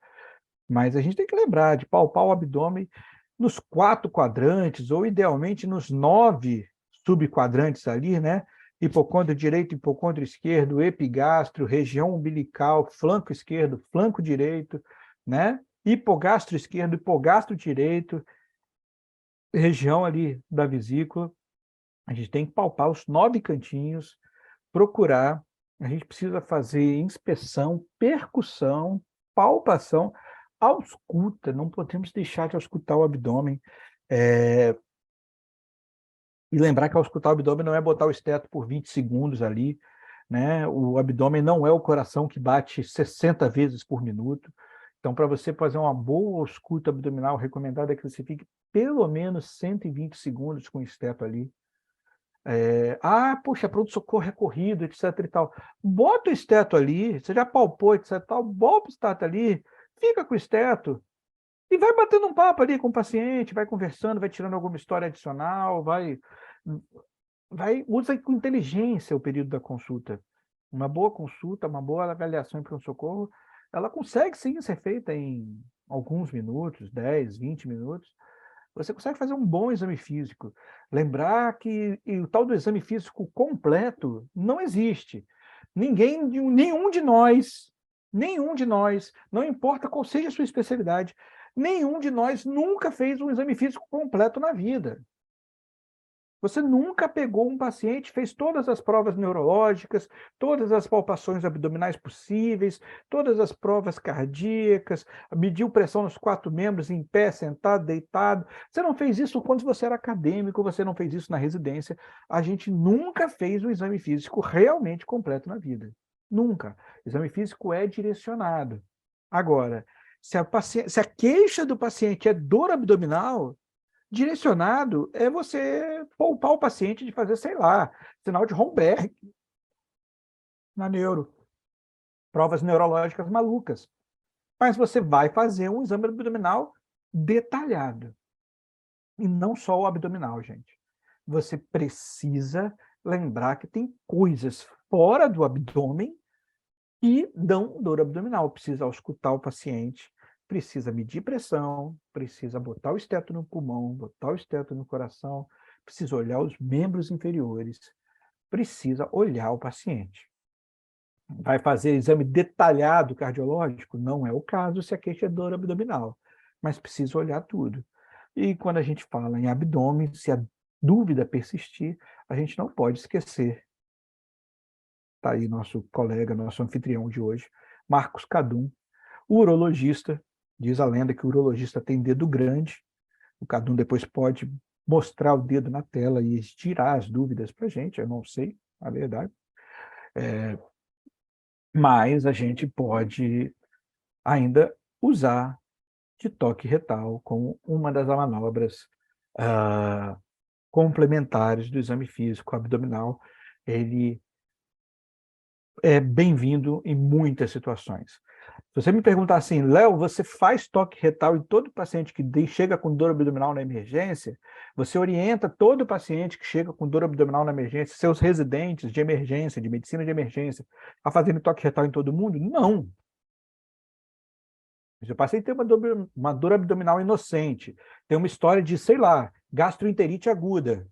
Mas a gente tem que lembrar de palpar o abdômen nos 4 quadrantes, ou idealmente nos 9 subquadrantes ali, né? Hipocôndrio direito, hipocôndrio esquerdo, epigastro, região umbilical, flanco esquerdo, flanco direito, né? Hipogastro esquerdo, hipogastro direito, região ali da vesícula. A gente tem que palpar os 9 cantinhos, procurar. A gente precisa fazer inspeção, percussão, palpação, ausculta. Não podemos deixar de auscultar o abdômen. E lembrar que auscultar o abdômen não é botar o esteto por 20 segundos ali, né? O abdômen não é o coração que bate 60 vezes por minuto. Então, para você fazer uma boa ausculta abdominal, o recomendado é que você fique pelo menos 120 segundos com o esteto ali. Puxa, pronto-socorro é corrido, etc e tal. Bota o esteto ali, você já palpou, etc e tal, bota o esteto ali, fica com o esteto e vai batendo um papo ali com o paciente, vai conversando, vai tirando alguma história adicional, usa com inteligência o período da consulta. Uma boa consulta, uma boa avaliação em pronto-socorro, ela consegue sim ser feita em alguns minutos, 10, 20 minutos. Você consegue fazer um bom exame físico. Lembrar que o tal do exame físico completo não existe. Nenhum de nós, não importa qual seja a sua especialidade, nenhum de nós nunca fez um exame físico completo na vida. Você nunca pegou um paciente, fez todas as provas neurológicas, todas as palpações abdominais possíveis, todas as provas cardíacas, mediu pressão nos 4 membros, em pé, sentado, deitado. Você não fez isso quando você era acadêmico, você não fez isso na residência. A gente nunca fez um exame físico realmente completo na vida. Nunca. O exame físico é direcionado. Agora, se a queixa do paciente é dor abdominal, direcionado é você poupar o paciente de fazer, sei lá, sinal de Romberg na neuro, provas neurológicas malucas. Mas você vai fazer um exame abdominal detalhado. E não só o abdominal, gente. Você precisa lembrar que tem coisas fora do abdômen que dão dor abdominal. Precisa auscultar o paciente, precisa medir pressão, precisa botar o esteto no pulmão, botar o esteto no coração, precisa olhar os membros inferiores, precisa olhar o paciente. Vai fazer exame detalhado cardiológico? Não é o caso se a queixa é dor abdominal, mas precisa olhar tudo. E quando a gente fala em abdômen, se a dúvida persistir, a gente não pode esquecer. Está aí nosso colega, nosso anfitrião de hoje, Marcos Cadum, urologista. Diz a lenda que o urologista tem dedo grande. O Cadum depois pode mostrar o dedo na tela e tirar as dúvidas para a gente. Eu não sei, a verdade. Mas a gente pode ainda usar de toque retal como uma das manobras complementares do exame físico abdominal. Ele é bem-vindo em muitas situações. Se você me perguntar assim, Léo, você faz toque retal em todo paciente que chega com dor abdominal na emergência? Você orienta todo paciente que chega com dor abdominal na emergência, seus residentes de emergência, de medicina de emergência, a fazerem toque retal em todo mundo? Não. Se o paciente tem uma dor abdominal inocente, tem uma história de, sei lá, gastroenterite aguda,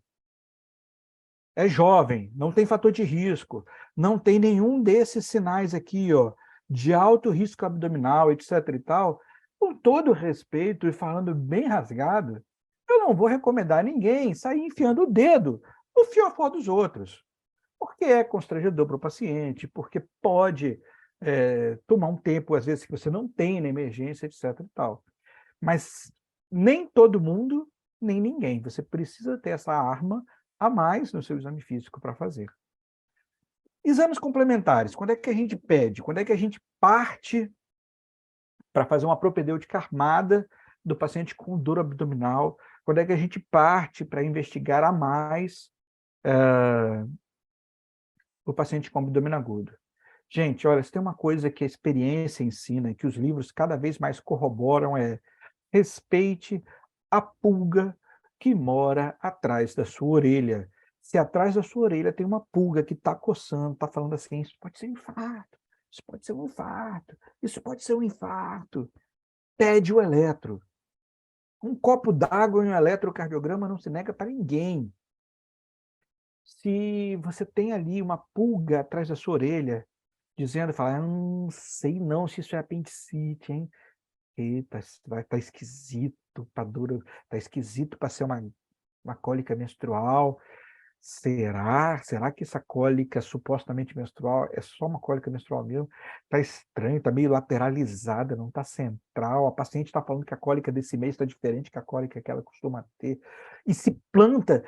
é jovem, não tem fator de risco, não tem nenhum desses sinais aqui, ó, de alto risco abdominal, etc. e tal, com todo respeito e falando bem rasgado, eu não vou recomendar a ninguém sair enfiando o dedo no fiofó dos outros, porque é constrangedor para o paciente, porque pode tomar um tempo, às vezes, que você não tem na emergência, etc. e tal. Mas nem todo mundo, nem ninguém. Você precisa ter essa arma a mais no seu exame físico para fazer. Exames complementares, quando é que a gente pede? Quando é que a gente parte para fazer uma propedêutica armada do paciente com dor abdominal? Quando é que a gente parte para investigar a mais o paciente com abdômen agudo? Gente, olha, se tem uma coisa que a experiência ensina, que os livros cada vez mais corroboram, é respeite a pulga que mora atrás da sua orelha. Se atrás da sua orelha tem uma pulga que está coçando, está falando assim, isso pode ser um infarto, isso pode ser um infarto, isso pode ser um infarto, pede o eletro. Um copo d'água e um eletrocardiograma não se nega para ninguém. Se você tem ali uma pulga atrás da sua orelha, dizendo, fala, não sei não se isso é apendicite, hein? Eita, tá esquisito para dor, tá esquisito para ser uma cólica menstrual. Será que essa cólica supostamente menstrual é só uma cólica menstrual mesmo? Tá estranho, tá meio lateralizada, não tá central. A paciente está falando que a cólica desse mês está diferente que a cólica que ela costuma ter. E se planta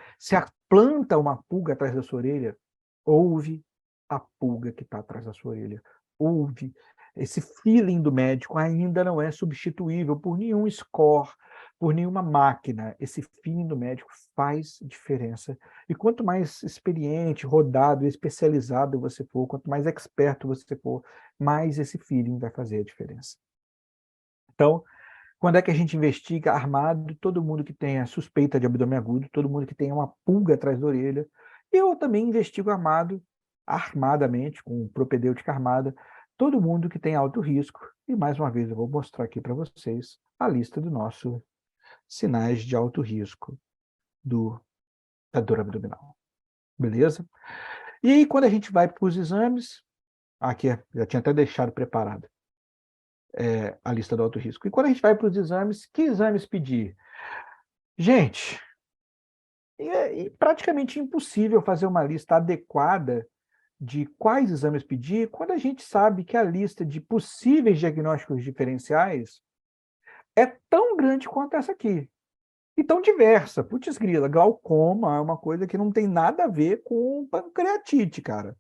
uma pulga atrás da sua orelha, ouve a pulga que está atrás da sua orelha. Ouve. Esse feeling do médico ainda não é substituível por nenhum score, por nenhuma máquina. Esse feeling do médico faz diferença. E quanto mais experiente, rodado, especializado você for, quanto mais experto você for, mais esse feeling vai fazer a diferença. Então, quando é que a gente investiga armado todo mundo que tenha suspeita de abdômen agudo, todo mundo que tenha uma pulga atrás da orelha? Eu também investigo armadamente, com propedêutica armada, todo mundo que tem alto risco. E, mais uma vez, eu vou mostrar aqui para vocês a lista do nosso sinais de alto risco da dor abdominal. Beleza? E aí, quando a gente vai para os exames, aqui já tinha até deixado preparado a lista do alto risco. E quando a gente vai para os exames, que exames pedir? Gente, é praticamente impossível fazer uma lista adequada de quais exames pedir quando a gente sabe que a lista de possíveis diagnósticos diferenciais é tão grande quanto essa aqui. E tão diversa. Putz grila, glaucoma é uma coisa que não tem nada a ver com pancreatite, cara.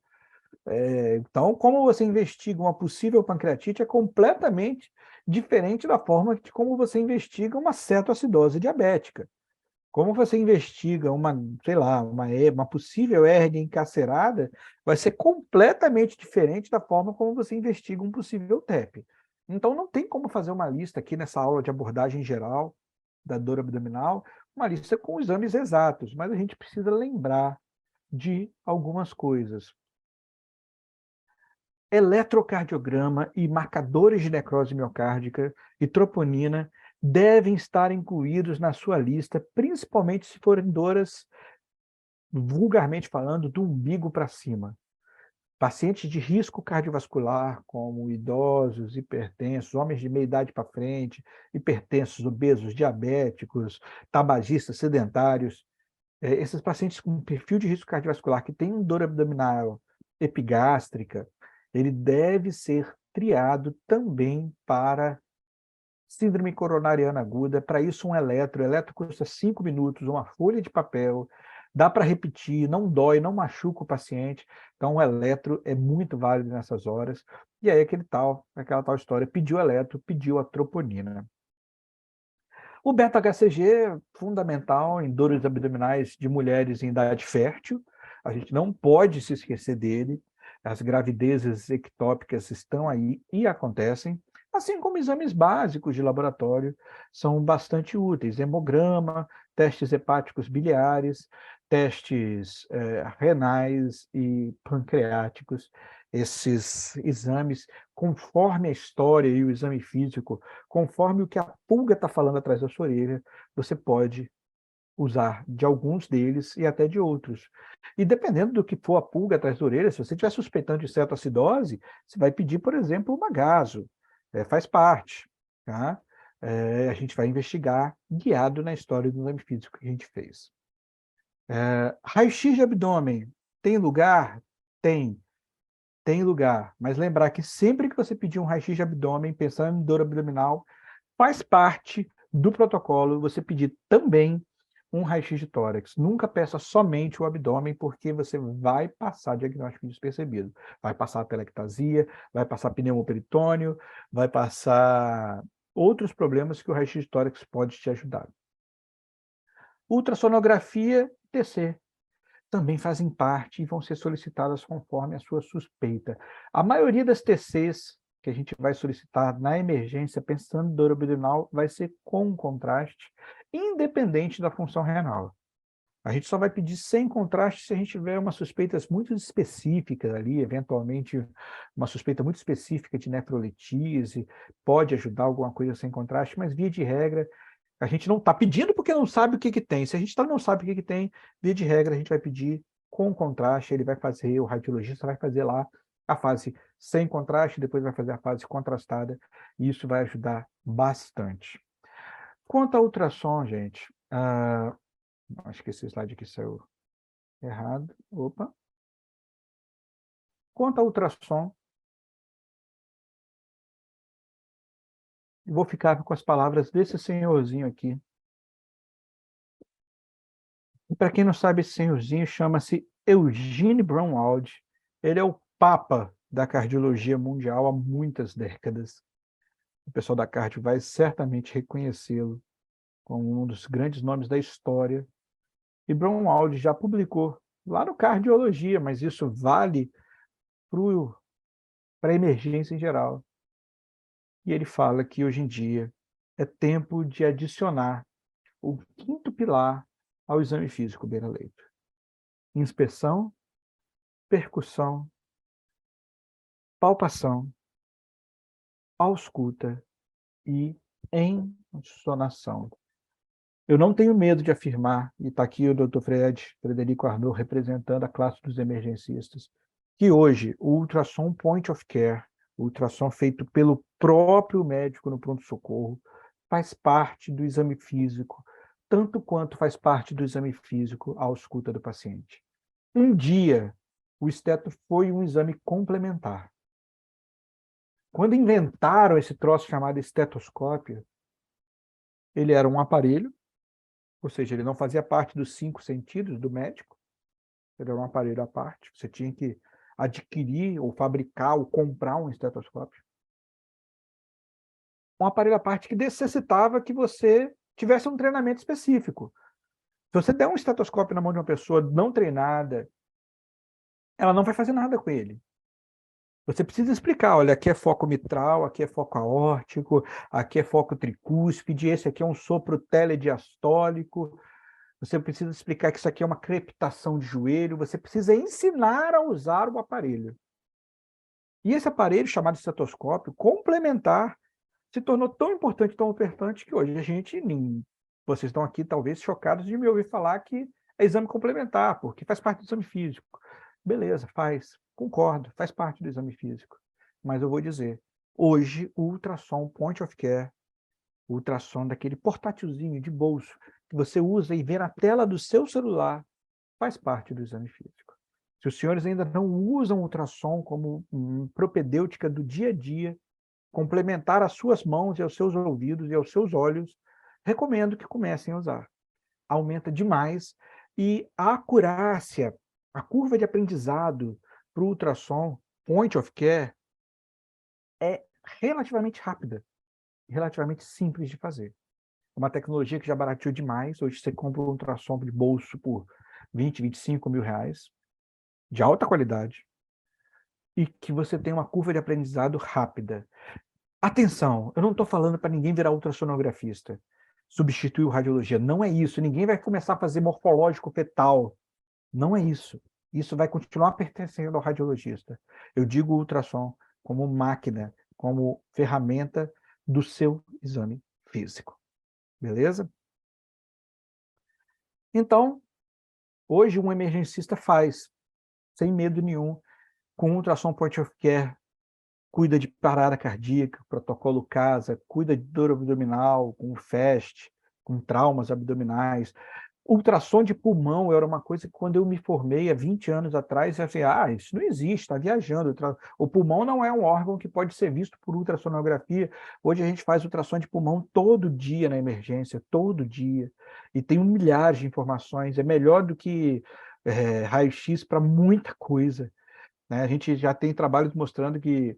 Então, como você investiga uma possível pancreatite é completamente diferente da forma de como você investiga uma cetoacidose diabética. Como você investiga sei lá, uma possível hérnia encarcerada, vai ser completamente diferente da forma como você investiga um possível TEP. Então, não tem como fazer uma lista aqui nessa aula de abordagem geral da dor abdominal, uma lista com exames exatos, mas a gente precisa lembrar de algumas coisas. Eletrocardiograma e marcadores de necrose miocárdica e troponina devem estar incluídos na sua lista, principalmente se forem dores, vulgarmente falando, do umbigo para cima. Pacientes de risco cardiovascular, como idosos, hipertensos, homens de meia idade para frente, hipertensos, obesos, diabéticos, tabagistas, sedentários, esses pacientes com perfil de risco cardiovascular que têm dor abdominal epigástrica, ele deve ser triado também para síndrome coronariana aguda. Para isso, o eletro custa 5 minutos, uma folha de papel, dá para repetir, não dói, não machuca o paciente. Então, o eletro é muito válido nessas horas. E aí, aquela tal história, pediu eletro, pediu a troponina. O beta-HCG é fundamental em dores abdominais de mulheres em idade fértil. A gente não pode se esquecer dele. As gravidezes ectópicas estão aí e acontecem, assim como exames básicos de laboratório são bastante úteis. Hemograma, testes hepáticos biliares, testes renais e pancreáticos. Esses exames, conforme a história e o exame físico, conforme o que a pulga está falando atrás da sua orelha, você pode usar de alguns deles e até de outros. E dependendo do que for a pulga atrás da orelha, se você estiver suspeitando de cetoacidose, você vai pedir, por exemplo, uma gaso, faz parte, tá? A gente vai investigar guiado na história do exame físico que a gente fez. Raio-x de abdômen, tem lugar? Tem lugar, mas lembrar que sempre que você pedir um raio-x de abdômen, pensando em dor abdominal, faz parte do protocolo você pedir também um raio-x de tórax. Nunca peça somente o abdômen, porque você vai passar diagnóstico despercebido. Vai passar telectasia, vai passar pneumoperitônio, vai passar outros problemas que o raio-x de tórax pode te ajudar. Ultrassonografia, TC, também fazem parte e vão ser solicitadas conforme a sua suspeita. A maioria das TCs que a gente vai solicitar na emergência, pensando em dor abdominal, vai ser com contraste, independente da função renal. A gente só vai pedir sem contraste se a gente tiver umas suspeitas muito específicas ali, eventualmente uma suspeita muito específica de nefrolitise, pode ajudar alguma coisa sem contraste, mas via de regra, a gente não está pedindo porque não sabe o que que tem. Se a gente não sabe o que que tem, via de regra, a gente vai pedir com contraste, ele vai fazer, o radiologista vai fazer lá a fase sem contraste, depois vai fazer a fase contrastada, e isso vai ajudar bastante. Quanto ao ultrassom, gente, acho que esse slide aqui saiu errado. Opa. Quanto ao ultrassom, vou ficar com as palavras desse senhorzinho aqui. E para quem não sabe, esse senhorzinho chama-se Eugene Braunwald. Ele é o papa da cardiologia mundial há muitas décadas. O pessoal da cardio vai certamente reconhecê-lo como um dos grandes nomes da história. E Braunwald já publicou lá no Cardiologia, mas isso vale para a emergência em geral. E ele fala que hoje em dia é tempo de adicionar o quinto pilar ao exame físico beira-leito: inspeção, percussão, palpação, ausculta e entonação. Eu não tenho medo de afirmar, e está aqui o Dr. Frederico Arnaud representando a classe dos emergencistas, que hoje o ultrassom point of care, o ultrassom feito pelo próprio médico no pronto-socorro, faz parte do exame físico, tanto quanto faz parte do exame físico a ausculta do paciente. Um dia, o esteto foi um exame complementar. Quando inventaram esse troço chamado estetoscópio, ele era um aparelho, ou seja, ele não fazia parte dos 5 sentidos do médico, ele era um aparelho à parte, você tinha que adquirir ou fabricar ou comprar um estetoscópio. Um aparelho à parte que necessitava que você tivesse um treinamento específico. Se você der um estetoscópio na mão de uma pessoa não treinada, ela não vai fazer nada com ele. Você precisa explicar, olha, aqui é foco mitral, aqui é foco aórtico, aqui é foco tricúspide, esse aqui é um sopro telediastólico. Você precisa explicar que isso aqui é uma crepitação de joelho, você precisa ensinar a usar o aparelho. E esse aparelho, chamado estetoscópio, complementar, se tornou tão importante que hoje a gente, vocês estão aqui talvez chocados de me ouvir falar que é exame complementar, porque faz parte do exame físico. Beleza, faz, concordo, faz parte do exame físico. Mas eu vou dizer, hoje o ultrassom point of care, o ultrassom daquele portátilzinho de bolso, que você usa e vê na tela do seu celular, faz parte do exame físico. Se os senhores ainda não usam ultrassom como propedêutica do dia a dia, complementar às suas mãos e aos seus ouvidos e aos seus olhos, recomendo que comecem a usar. Aumenta demais e a acurácia, a curva de aprendizado para o ultrassom point of care é relativamente rápida, relativamente simples de fazer. Uma tecnologia que já barateou demais. Hoje você compra um ultrassom de bolso por 20, 25 mil reais, de alta qualidade. e que você tenha uma curva de aprendizado rápida. Atenção, eu não estou falando para ninguém virar ultrassonografista, substituir o radiologia. Não é isso. Ninguém vai começar a fazer morfológico fetal. Não é isso. Isso vai continuar pertencendo ao radiologista. Eu digo ultrassom como máquina, como ferramenta do seu exame físico. Beleza? Então, hoje um emergencista faz, sem medo nenhum, com ultrassom point of care, cuida de parada cardíaca, protocolo CASA, cuida de dor abdominal, com FAST, com traumas abdominais. Ultrassom de pulmão era uma coisa que, quando eu me formei há 20 anos atrás, eu falei, isso não existe, está viajando. O pulmão não é um órgão que pode ser visto por ultrassonografia. Hoje a gente faz ultrassom de pulmão todo dia na emergência, todo dia. E tem milhares de informações. É melhor do que raio-x para muita coisa, né? A gente já tem trabalhos mostrando que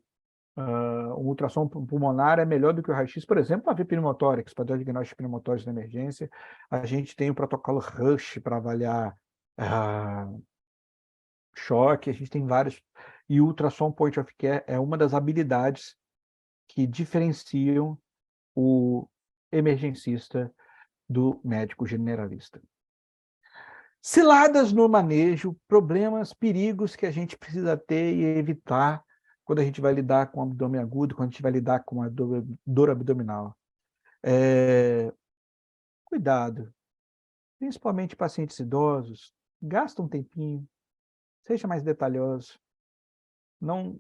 um ultrassom pulmonar é melhor do que o raio-x, por exemplo, para ver pneumotórax, para diagnóstico de pneumotórax na emergência. A gente tem o protocolo Rush para avaliar choque, a gente tem vários. E o ultrassom point of care é uma das habilidades que diferenciam o emergencista do médico generalista. Ciladas no manejo, problemas, perigos que a gente precisa ter e evitar quando a gente vai lidar com abdômen agudo, quando a gente vai lidar com a dor abdominal. Cuidado, principalmente pacientes idosos, gasta um tempinho, seja mais detalhoso. Não,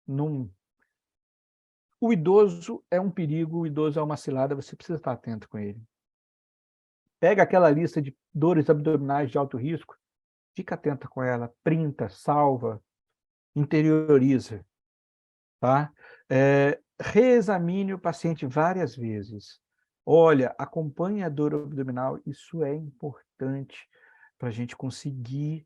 não... O idoso é um perigo, o idoso é uma cilada, você precisa estar atento com ele. Pega aquela lista de dores abdominais de alto risco, fica atento com ela, printa, salva, interioriza. Tá? Reexamine o paciente várias vezes. Olha, acompanhe a dor abdominal, isso é importante para a gente conseguir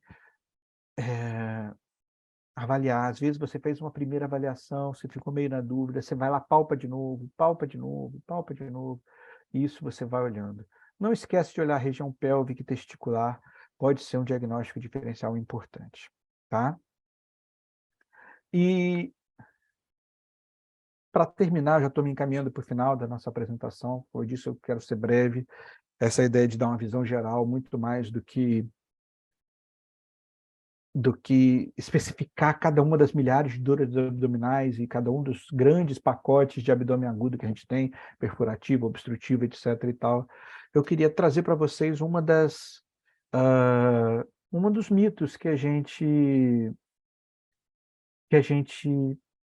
avaliar. Às vezes você fez uma primeira avaliação, você ficou meio na dúvida, você vai lá, palpa de novo, palpa de novo, palpa de novo. Isso você vai olhando. Não esquece de olhar a região pélvica e testicular, pode ser um diagnóstico diferencial importante. Tá? E para terminar, já estou me encaminhando para o final da nossa apresentação, por isso eu quero ser breve. Essa ideia de dar uma visão geral, muito mais do que especificar cada uma das milhares de dores abdominais e cada um dos grandes pacotes de abdômen agudo que a gente tem, perfurativo, obstrutivo, etc. e tal. Eu queria trazer para vocês uma dos mitos que a gente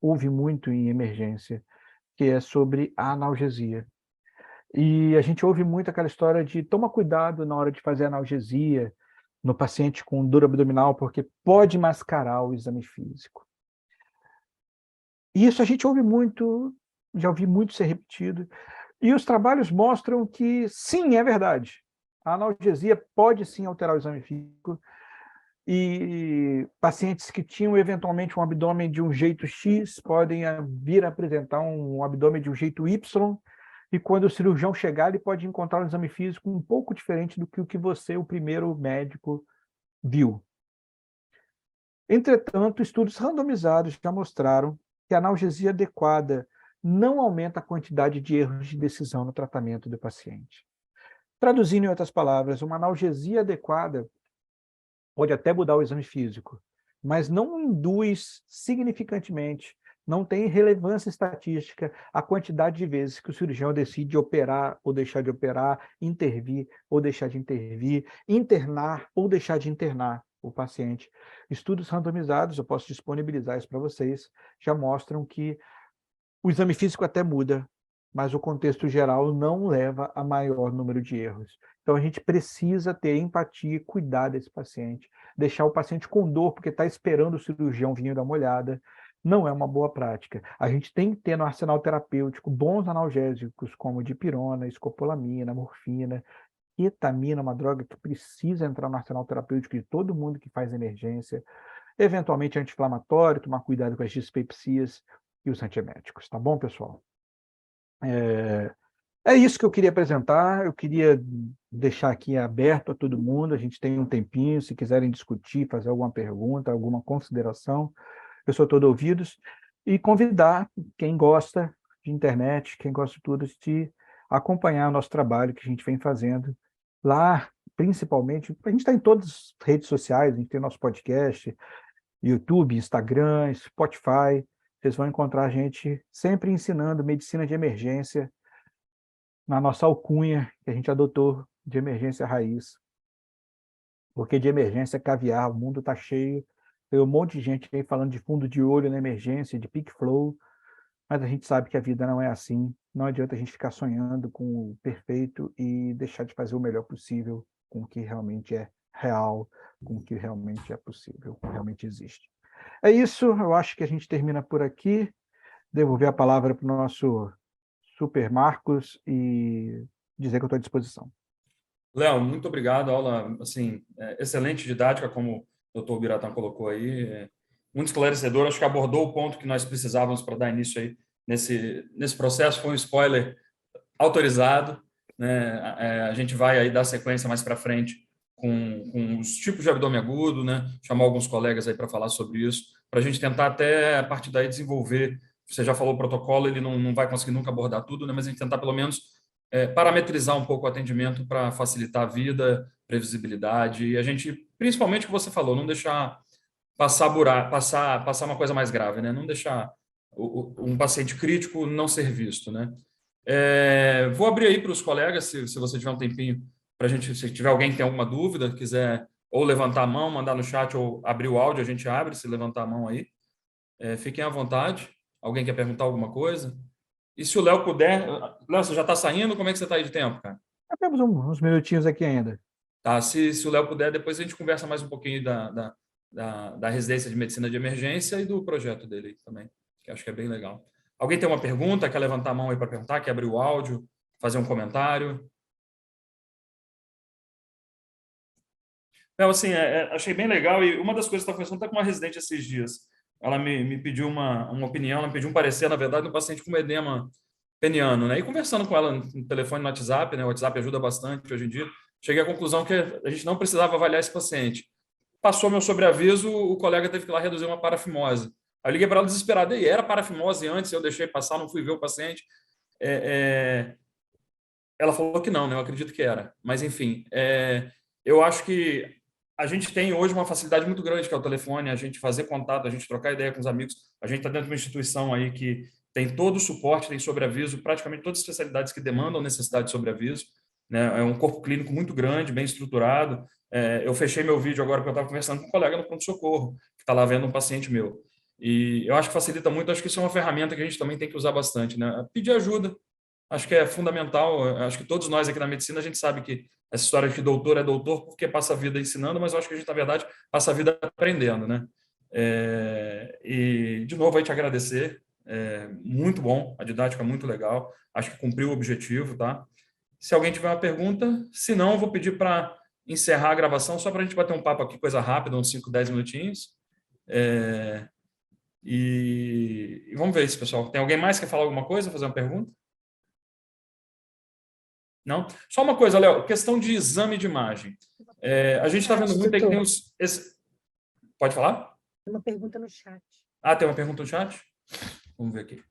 ouve muito em emergência, que é sobre a analgesia. E a gente ouve muito aquela história de toma cuidado na hora de fazer analgesia no paciente com dor abdominal, porque pode mascarar o exame físico. E isso a gente ouve muito, já ouvi muito ser repetido, e os trabalhos mostram que sim, é verdade. A analgesia pode sim alterar o exame físico, e pacientes que tinham eventualmente um abdômen de um jeito X podem vir a apresentar um abdômen de um jeito Y, e quando o cirurgião chegar, ele pode encontrar um exame físico um pouco diferente do que o que você, o primeiro médico, viu. Entretanto, estudos randomizados já mostraram que a analgesia adequada não aumenta a quantidade de erros de decisão no tratamento do paciente. Traduzindo em outras palavras, uma analgesia adequada pode até mudar o exame físico, mas não induz significantemente, não tem relevância estatística a quantidade de vezes que o cirurgião decide operar ou deixar de operar, intervir ou deixar de intervir, internar ou deixar de internar o paciente. Estudos randomizados, eu posso disponibilizar isso para vocês, já mostram que o exame físico até muda, mas o contexto geral não leva a maior número de erros. Então, a gente precisa ter empatia e cuidar desse paciente, deixar o paciente com dor, porque está esperando o cirurgião vir dar uma olhada, não é uma boa prática. A gente tem que ter no arsenal terapêutico bons analgésicos, como dipirona, escopolamina, morfina, ketamina, uma droga que precisa entrar no arsenal terapêutico de todo mundo que faz emergência, eventualmente anti-inflamatório, tomar cuidado com as dispepsias e os antieméticos. Tá bom, pessoal? É isso que eu queria apresentar, eu queria deixar aqui aberto a todo mundo, a gente tem um tempinho, se quiserem discutir, fazer alguma pergunta, alguma consideração, Eu sou todo ouvidos, e convidar quem gosta de internet, quem gosta de tudo, de acompanhar o nosso trabalho que a gente vem fazendo lá, principalmente. A gente está em todas as redes sociais, a gente tem nosso podcast, YouTube, Instagram, Spotify. Vocês vão encontrar a gente sempre ensinando medicina de emergência na nossa alcunha, que a gente adotou de emergência raiz. Porque de emergência é caviar, o mundo está cheio. Tem um monte de gente aí falando de fundo de olho na emergência, de peak flow, mas a gente sabe que a vida não é assim. Não adianta a gente ficar sonhando com o perfeito e deixar de fazer o melhor possível com o que realmente é real, com o que realmente é possível, realmente existe. É isso, eu acho que a gente termina por aqui. Devolver a palavra para o nosso Super Marcos e dizer que eu estou à disposição. Léo, muito obrigado. Aula, assim, excelente didática, como o Dr. Biratã colocou aí. Muito esclarecedor. Acho que abordou o ponto que nós precisávamos para dar início aí nesse processo. Foi um spoiler autorizado, né? A gente vai aí dar sequência mais para frente com os tipos de abdômen agudo, né? Chamar alguns colegas aí para falar sobre isso, para a gente tentar até a partir daí desenvolver. Você já falou o protocolo, ele não vai conseguir nunca abordar tudo, né? Mas a gente tentar pelo menos parametrizar um pouco o atendimento para facilitar a vida, previsibilidade e a gente, principalmente o que você falou, não deixar passar uma coisa mais grave, né? Não deixar um paciente crítico não ser visto, né? Vou abrir aí para os colegas, se você tiver um tempinho, para a gente, se tiver alguém que tem alguma dúvida, quiser ou levantar a mão, mandar no chat ou abrir o áudio, a gente abre, se levantar a mão aí. Fiquem à vontade. Alguém quer perguntar alguma coisa? E se o Léo puder... Léo, você já está saindo? Como é que você está aí de tempo, cara? Já temos uns minutinhos aqui ainda. Tá, se o Léo puder, depois a gente conversa mais um pouquinho da residência de medicina de emergência e do projeto dele aí também, que acho que é bem legal. Alguém tem uma pergunta? Quer levantar a mão aí para perguntar? Quer abrir o áudio? Fazer um comentário? Não, assim, achei bem legal e uma das coisas que eu estava conversando até com uma residente esses dias, ela me pediu uma opinião, ela me pediu um parecer, na verdade, no paciente com edema peniano, né? E conversando com ela no telefone, no WhatsApp, né? O WhatsApp ajuda bastante hoje em dia. Cheguei à conclusão que a gente não precisava avaliar esse paciente. Passou meu sobreaviso, o colega teve que ir lá reduzir uma parafimose. Aí eu liguei para ela desesperada, e era parafimose antes, eu deixei passar, não fui ver o paciente. Ela falou que não, né? Eu acredito que era. Mas, enfim, eu acho que a gente tem hoje uma facilidade muito grande, que é o telefone, a gente fazer contato, a gente trocar ideia com os amigos. A gente está dentro de uma instituição aí que tem todo o suporte, tem sobreaviso, praticamente todas as especialidades que demandam necessidade de sobreaviso, né? É um corpo clínico muito grande, bem estruturado. Eu fechei meu vídeo agora porque eu estava conversando com um colega no pronto-socorro, que está lá vendo um paciente meu. E eu acho que facilita muito, acho que isso é uma ferramenta que a gente também tem que usar bastante, né? Pedir ajuda, acho que é fundamental. Acho que todos nós aqui na medicina, a gente sabe que essa história de que doutor é doutor porque passa a vida ensinando, mas eu acho que a gente, na verdade, passa a vida aprendendo, né? E, de novo, aí te agradecer. Muito bom, a didática é muito legal. Acho que cumpriu o objetivo, tá? Se alguém tiver uma pergunta, se não, eu vou pedir para encerrar a gravação, só para a gente bater um papo aqui, coisa rápida, uns 5, 10 minutinhos. E vamos ver isso, pessoal. Tem alguém mais que quer falar alguma coisa, fazer uma pergunta? Não? Só uma coisa, Léo, questão de exame de imagem. A gente está vendo muito aí que tem os... Pode falar? Tem uma pergunta no chat. Ah, tem uma pergunta no chat? Vamos ver aqui.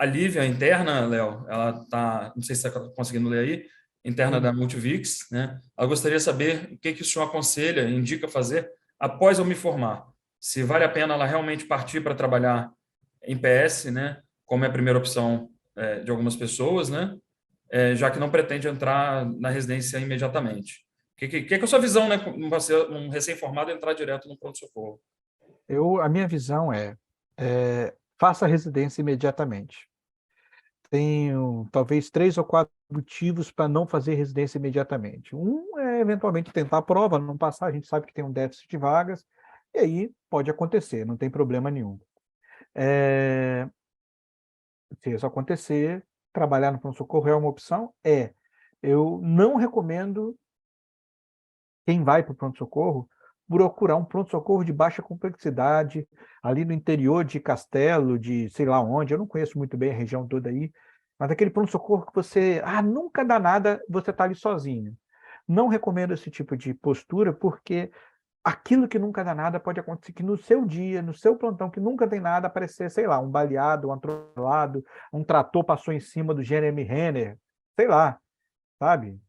A Lívia, interna, Léo, ela está, não sei se você está conseguindo ler aí, interna da Multivix, né? Ela gostaria de saber o que o senhor aconselha, indica fazer após eu me formar. Se vale a pena ela realmente partir para trabalhar em PS, né? Como é a primeira opção de algumas pessoas, né? Já que não pretende entrar na residência imediatamente. O que é a sua visão, né? Um recém-formado entrar direto no pronto-socorro? A minha visão faça a residência imediatamente. Tenho talvez 3 ou 4 motivos para não fazer residência imediatamente. Um é, eventualmente, tentar a prova, não passar, a gente sabe que tem um déficit de vagas, e aí pode acontecer, não tem problema nenhum. Se isso acontecer, trabalhar no pronto-socorro é uma opção? Eu não recomendo quem vai para o pronto-socorro procurar um pronto-socorro de baixa complexidade, ali no interior de Castelo, de sei lá onde, eu não conheço muito bem a região toda aí, mas aquele pronto-socorro que você, nunca dá nada, você está ali sozinho. Não recomendo esse tipo de postura, porque aquilo que nunca dá nada pode acontecer que no seu dia, no seu plantão, que nunca tem nada, aparecer, sei lá, um baleado, um atropelado, um trator passou em cima do Jeremy Renner, sei lá, sabe?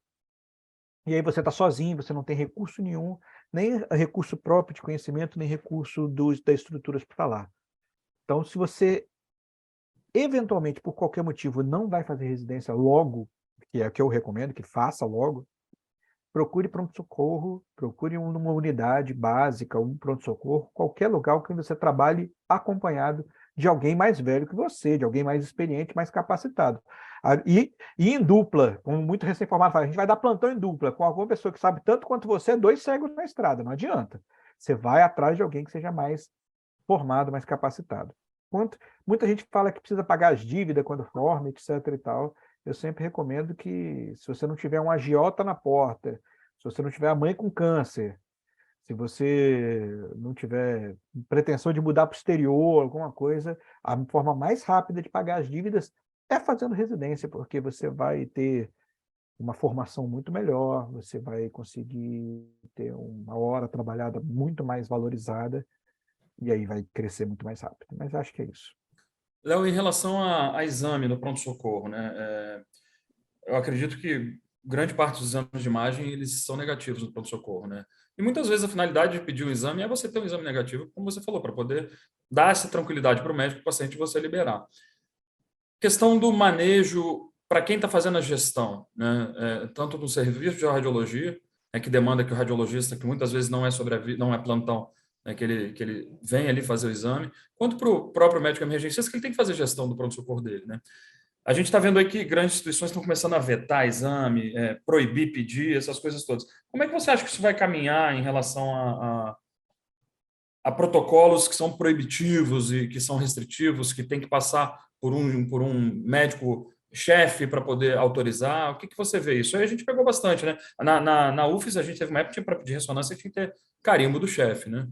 E aí você está sozinho, você não tem recurso nenhum, nem recurso próprio de conhecimento, nem recurso da estrutura hospitalar. Então, se você, eventualmente, por qualquer motivo, não vai fazer residência logo, que é o que eu recomendo, que faça logo, procure pronto-socorro, procure uma unidade básica, um pronto-socorro, qualquer lugar que você trabalhe acompanhado de alguém mais velho que você, de alguém mais experiente, mais capacitado. E em dupla, como muito recém-formado fala, a gente vai dar plantão em dupla, com alguma pessoa que sabe tanto quanto você, dois cegos na estrada, não adianta. Você vai atrás de alguém que seja mais formado, mais capacitado. Muita gente fala que precisa pagar as dívidas quando forma, etc. e tal. Eu sempre recomendo que, se você não tiver um agiota na porta, se você não tiver a mãe com câncer, se você não tiver pretensão de mudar para o exterior, alguma coisa, a forma mais rápida de pagar as dívidas é fazendo residência, porque você vai ter uma formação muito melhor, você vai conseguir ter uma hora trabalhada muito mais valorizada, e aí vai crescer muito mais rápido. Mas acho que é isso. Léo, em relação a exame no pronto-socorro, né? Eu acredito que grande parte dos exames de imagem eles são negativos no pronto-socorro, né? E muitas vezes a finalidade de pedir um exame é você ter um exame negativo, como você falou, para poder dar essa tranquilidade para o médico, para o paciente, e você liberar. Questão do manejo para quem está fazendo a gestão, né? Tanto no serviço de radiologia, que demanda que o radiologista, que muitas vezes não é não é plantão, né, que ele vem ali fazer o exame, quanto para o próprio médico emergencista, que ele tem que fazer gestão do pronto-socorro dele, né? A gente está vendo aí que grandes instituições estão começando a vetar exame, proibir pedir, essas coisas todas. Como é que você acha que isso vai caminhar em relação a protocolos que são proibitivos e que são restritivos, que tem que passar por um médico chefe para poder autorizar? O que você vê? Isso aí a gente pegou bastante, né? Na UFES, a gente teve uma época que para pedir ressonância tinha que ter carimbo do chefe, né?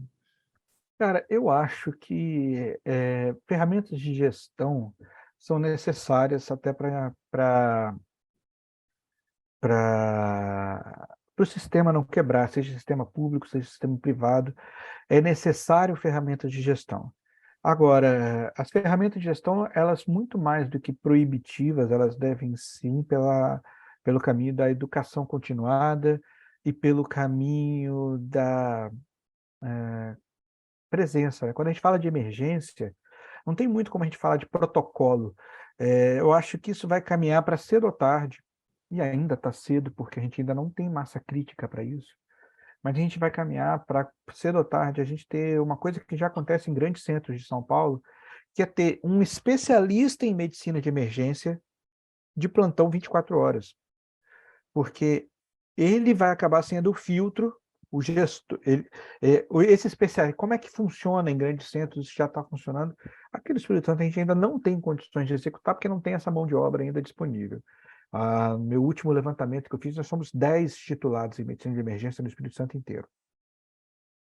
Cara, eu acho que ferramentas de gestão são necessárias até para o sistema não quebrar, seja sistema público, seja sistema privado, é necessário ferramentas de gestão. Agora, as ferramentas de gestão, elas muito mais do que proibitivas, elas devem sim pelo caminho da educação continuada e pelo caminho da presença, né? Quando a gente fala de emergência, não tem muito como a gente falar de protocolo. Eu acho que isso vai caminhar para cedo ou tarde, e ainda está cedo, porque a gente ainda não tem massa crítica para isso, mas a gente vai caminhar para cedo ou tarde a gente ter uma coisa que já acontece em grandes centros de São Paulo, que é ter um especialista em medicina de emergência de plantão 24 horas, porque ele vai acabar sendo o filtro, o gestor, esse especialista, como é que funciona em grandes centros, isso já está funcionando. Aqui no Espírito Santo a gente ainda não tem condições de executar, porque não tem essa mão de obra ainda disponível. No meu último levantamento que eu fiz, nós somos 10 titulados em medicina de emergência no Espírito Santo inteiro.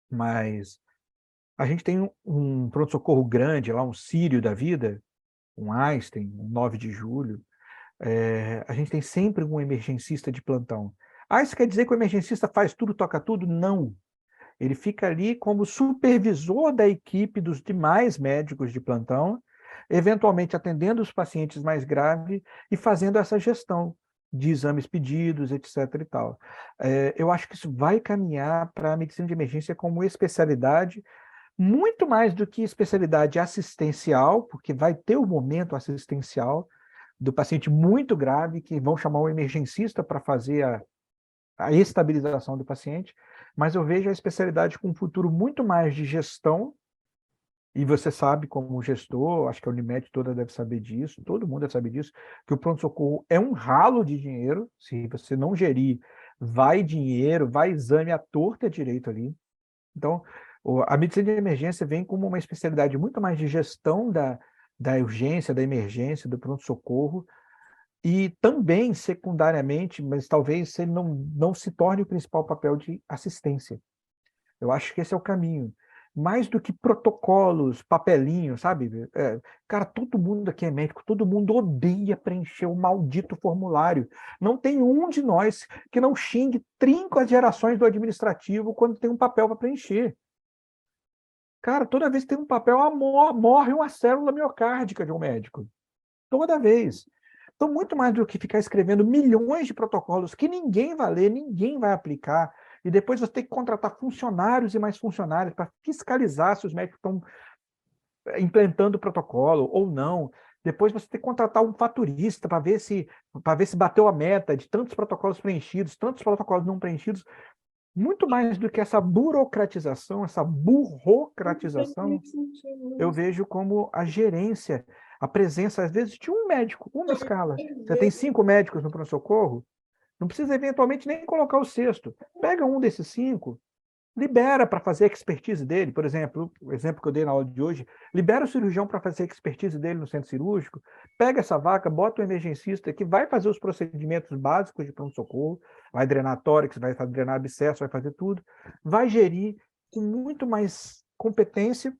Mas a gente tem um pronto-socorro grande lá, um Sírio da vida, um Einstein, um 9 de julho, a gente tem sempre um emergencista de plantão. Isso quer dizer que o emergencista faz tudo, toca tudo? Não. Ele fica ali como supervisor da equipe dos demais médicos de plantão, eventualmente atendendo os pacientes mais graves e fazendo essa gestão de exames pedidos, etc. e tal. Eu acho que isso vai caminhar para a medicina de emergência como especialidade, muito mais do que especialidade assistencial, porque vai ter o momento assistencial do paciente muito grave, que vão chamar um emergencista para fazer a estabilização do paciente, mas eu vejo a especialidade com um futuro muito mais de gestão, e você sabe como gestor, acho que a Unimed toda deve saber disso, todo mundo deve saber disso, que o pronto-socorro é um ralo de dinheiro, se você não gerir, vai dinheiro, vai exame à torta e à direito ali. Então, a medicina de emergência vem como uma especialidade muito mais de gestão da urgência, da emergência, do pronto-socorro, e também, secundariamente, mas talvez ele não se torne o principal papel de assistência. Eu acho que esse é o caminho. mais do que protocolos, papelinhos, sabe? Cara, todo mundo aqui é médico, todo mundo odeia preencher o maldito formulário. Não tem um de nós que não xingue 30 gerações do administrativo quando tem um papel para preencher. Cara, toda vez que tem um papel, morre uma célula miocárdica de um médico. Toda vez. Então, muito mais do que ficar escrevendo milhões de protocolos que ninguém vai ler, ninguém vai aplicar, e depois você tem que contratar funcionários e mais funcionários para fiscalizar se os médicos estão implementando o protocolo ou não. Depois você tem que contratar um faturista para ver se bateu a meta de tantos protocolos preenchidos, tantos protocolos não preenchidos. Muito mais do que essa burocratização, essa burocratização, eu vejo como a gerência, a presença, às vezes, de um médico, uma escala. Você tem 5 médicos no pronto-socorro, não precisa eventualmente nem colocar o sexto. Pega um desses 5, libera para fazer a expertise dele, por exemplo, o exemplo que eu dei na aula de hoje, libera o cirurgião para fazer a expertise dele no centro cirúrgico, pega essa vaca, bota o emergencista que vai fazer os procedimentos básicos de pronto-socorro, vai drenar tórax, vai drenar abscesso, vai fazer tudo, vai gerir com muito mais competência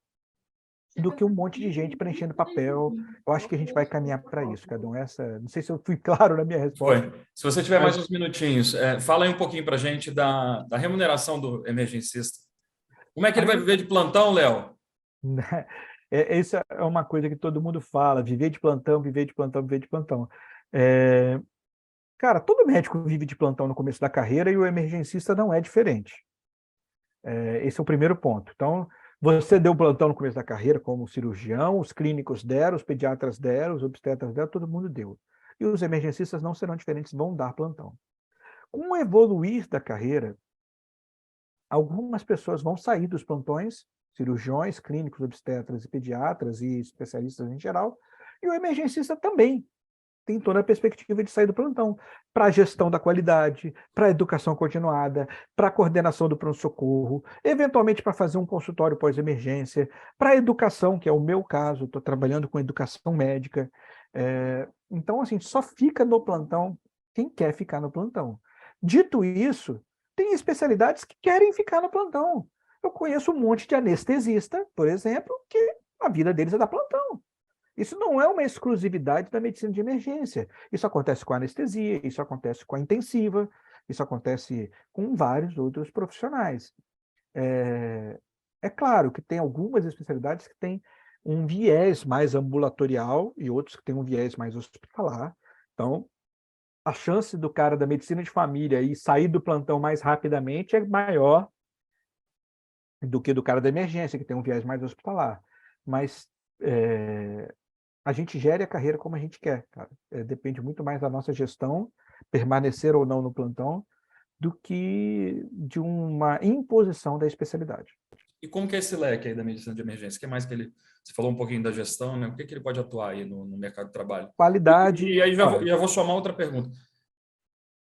do que um monte de gente preenchendo papel. Eu acho que a gente vai caminhar para isso, Cadu. Não sei se eu fui claro na minha resposta. Foi. Se você tiver Mas, mais uns minutinhos, fala aí um pouquinho para a gente da remuneração do emergencista. Como é que ele vai viver de plantão, Léo? Essa é uma coisa que todo mundo fala, viver de plantão, viver de plantão, viver de plantão. É, cara, todo médico vive de plantão no começo da carreira e o emergencista não é diferente. Esse é o primeiro ponto. Então, você deu plantão no começo da carreira como cirurgião, os clínicos deram, os pediatras deram, os obstetras deram, todo mundo deu. E os emergencistas não serão diferentes, vão dar plantão. Com o evoluir da carreira, algumas pessoas vão sair dos plantões, cirurgiões, clínicos, obstetras e pediatras e especialistas em geral, e o emergencista também tem toda a perspectiva de sair do plantão, para a gestão da qualidade, para a educação continuada, para a coordenação do pronto-socorro, eventualmente para fazer um consultório pós-emergência, para a educação, que é o meu caso, estou trabalhando com educação médica. Então, assim, só fica no plantão quem quer ficar no plantão. Dito isso, tem especialidades que querem ficar no plantão. Eu conheço um monte de anestesista, por exemplo, que a vida deles é dar plantão. Isso não é uma exclusividade da medicina de emergência. Isso acontece com a anestesia, isso acontece com a intensiva, isso acontece com vários outros profissionais. É claro que tem algumas especialidades que têm um viés mais ambulatorial e outros que têm um viés mais hospitalar. Então, a chance do cara da medicina de família ir sair do plantão mais rapidamente é maior do que do cara da emergência, que tem um viés mais hospitalar. Mas a gente gere a carreira como a gente quer, cara. Depende muito mais da nossa gestão, permanecer ou não no plantão, do que de uma imposição da especialidade. E como que é esse leque aí da medicina de emergência? O que mais que ele... Você falou um pouquinho da gestão, né? O que ele pode atuar aí no mercado de trabalho? Qualidade... E aí já vou somar outra pergunta.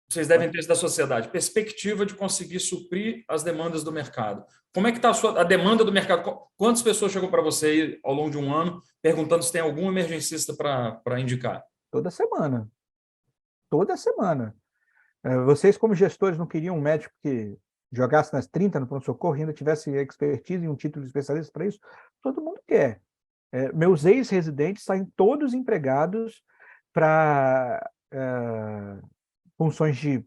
Vocês devem ter isso da sociedade. Perspectiva de conseguir suprir as demandas do mercado. Como é que está a demanda do mercado? Quantas pessoas chegou para você aí ao longo de um ano perguntando se tem algum emergencista para indicar? Toda semana. Toda semana. Vocês, como gestores, não queriam um médico que jogasse nas 30 no pronto-socorro e ainda tivesse expertise e um título de especialista para isso? Todo mundo quer. Meus ex-residentes saem todos empregados para funções de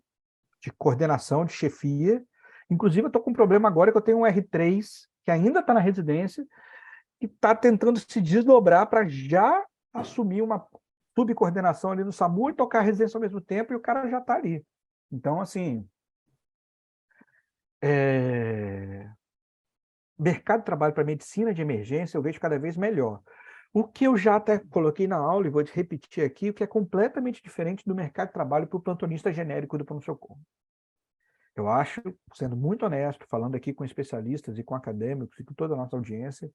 coordenação, de chefia. Inclusive, eu estou com um problema agora que eu tenho um R3 que ainda está na residência e está tentando se desdobrar para já assumir uma subcoordenação ali no SAMU e tocar a residência ao mesmo tempo, e o cara já está ali. Então, assim, mercado de trabalho para medicina de emergência eu vejo cada vez melhor. O que eu já até coloquei na aula, e vou te repetir aqui, o que é completamente diferente do mercado de trabalho para o plantonista genérico do pronto-socorro. Eu acho, sendo muito honesto, falando aqui com especialistas e com acadêmicos e com toda a nossa audiência,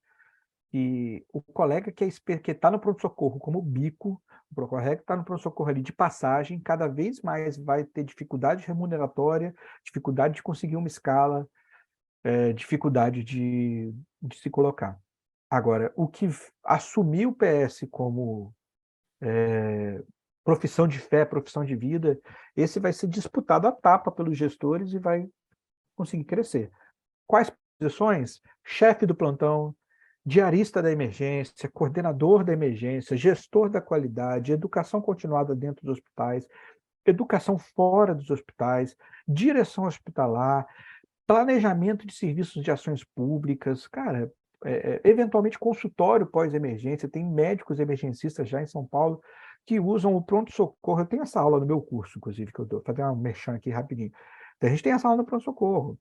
e o colega que está no pronto-socorro como bico, o colega que está no pronto-socorro ali de passagem, cada vez mais vai ter dificuldade remuneratória, dificuldade de conseguir uma escala, dificuldade de se colocar. Agora, o que assumir o PS como profissão de fé, profissão de vida, esse vai ser disputado à tapa pelos gestores e vai conseguir crescer. Quais posições: chefe do plantão, diarista da emergência, coordenador da emergência, gestor da qualidade, educação continuada dentro dos hospitais, educação fora dos hospitais, direção hospitalar, planejamento de serviços de ações públicas, cara, eventualmente consultório pós-emergência. Tem médicos emergencistas já em São Paulo que usam o pronto-socorro. Eu tenho essa aula no meu curso, inclusive, que eu dou. Vou fazer uma merchan aqui rapidinho. Então, a gente tem essa aula no pronto-socorro.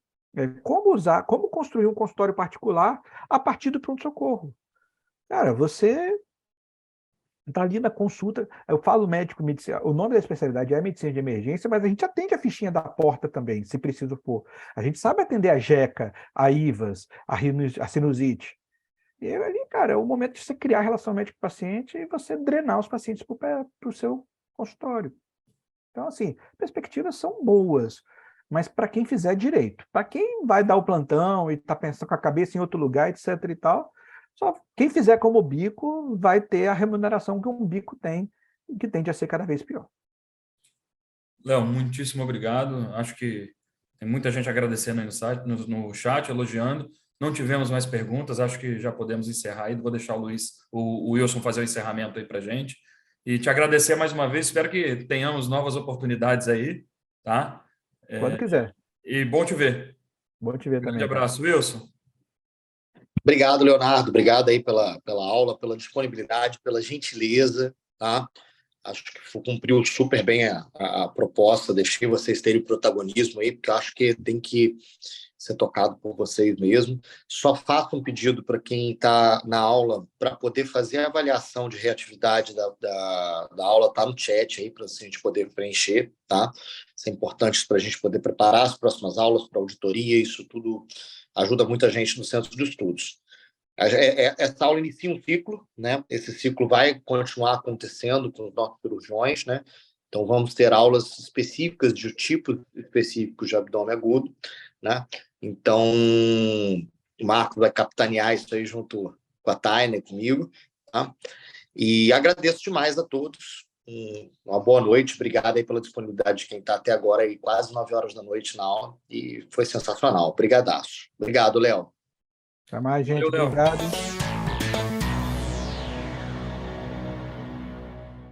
Como construir um consultório particular a partir do pronto-socorro. Cara, você está ali na consulta. Eu falo médico, medicina, o nome da especialidade é medicina de emergência, mas a gente atende a fichinha da porta também, se preciso for. A gente sabe atender a jeca, a IVAS, a sinusite. E ali, cara, é o momento de você criar relação médico-paciente e você drenar os pacientes para o seu consultório. Então, assim, perspectivas são boas, mas para quem fizer direito. Para quem vai dar o plantão e está pensando com a cabeça em outro lugar, etc e tal, só quem fizer como bico vai ter a remuneração que um bico tem, que tende a ser cada vez pior. Léo, muitíssimo obrigado. Acho que tem muita gente agradecendo aí no chat, elogiando. Não tivemos mais perguntas, acho que já podemos encerrar aí. Vou deixar o Wilson fazer o encerramento aí para a gente. E te agradecer mais uma vez, espero que tenhamos novas oportunidades aí, tá? Quando quiser. E bom te ver. Bom te ver Grande também. abraço, Wilson. Obrigado, Leonardo. Obrigado aí pela aula, pela disponibilidade, pela gentileza, tá? Acho que cumpriu super bem a proposta, deixei vocês terem protagonismo aí, porque eu acho que tem que ser tocado por vocês mesmo. Só faço um pedido para quem está na aula, para poder fazer a avaliação de reatividade da aula, está no chat aí, para a gente poder preencher, tá? Isso é importante para a gente poder preparar as próximas aulas para auditoria, isso tudo ajuda muita gente no centro de estudos. Essa aula inicia um ciclo, né? Esse ciclo vai continuar acontecendo com os nossos cirurgiões, né? Então, vamos ter aulas específicas de tipos específicos de abdômen agudo, né? Então, o Marcos vai capitanear isso aí junto com a Taina e comigo, tá? E agradeço demais a todos. Uma boa noite. Obrigado aí pela disponibilidade de quem está até agora, aí, quase 9 horas da noite na aula. E foi sensacional. Obrigadaço. Obrigado, Léo. Até mais, gente. Valeu, Léo. Obrigado.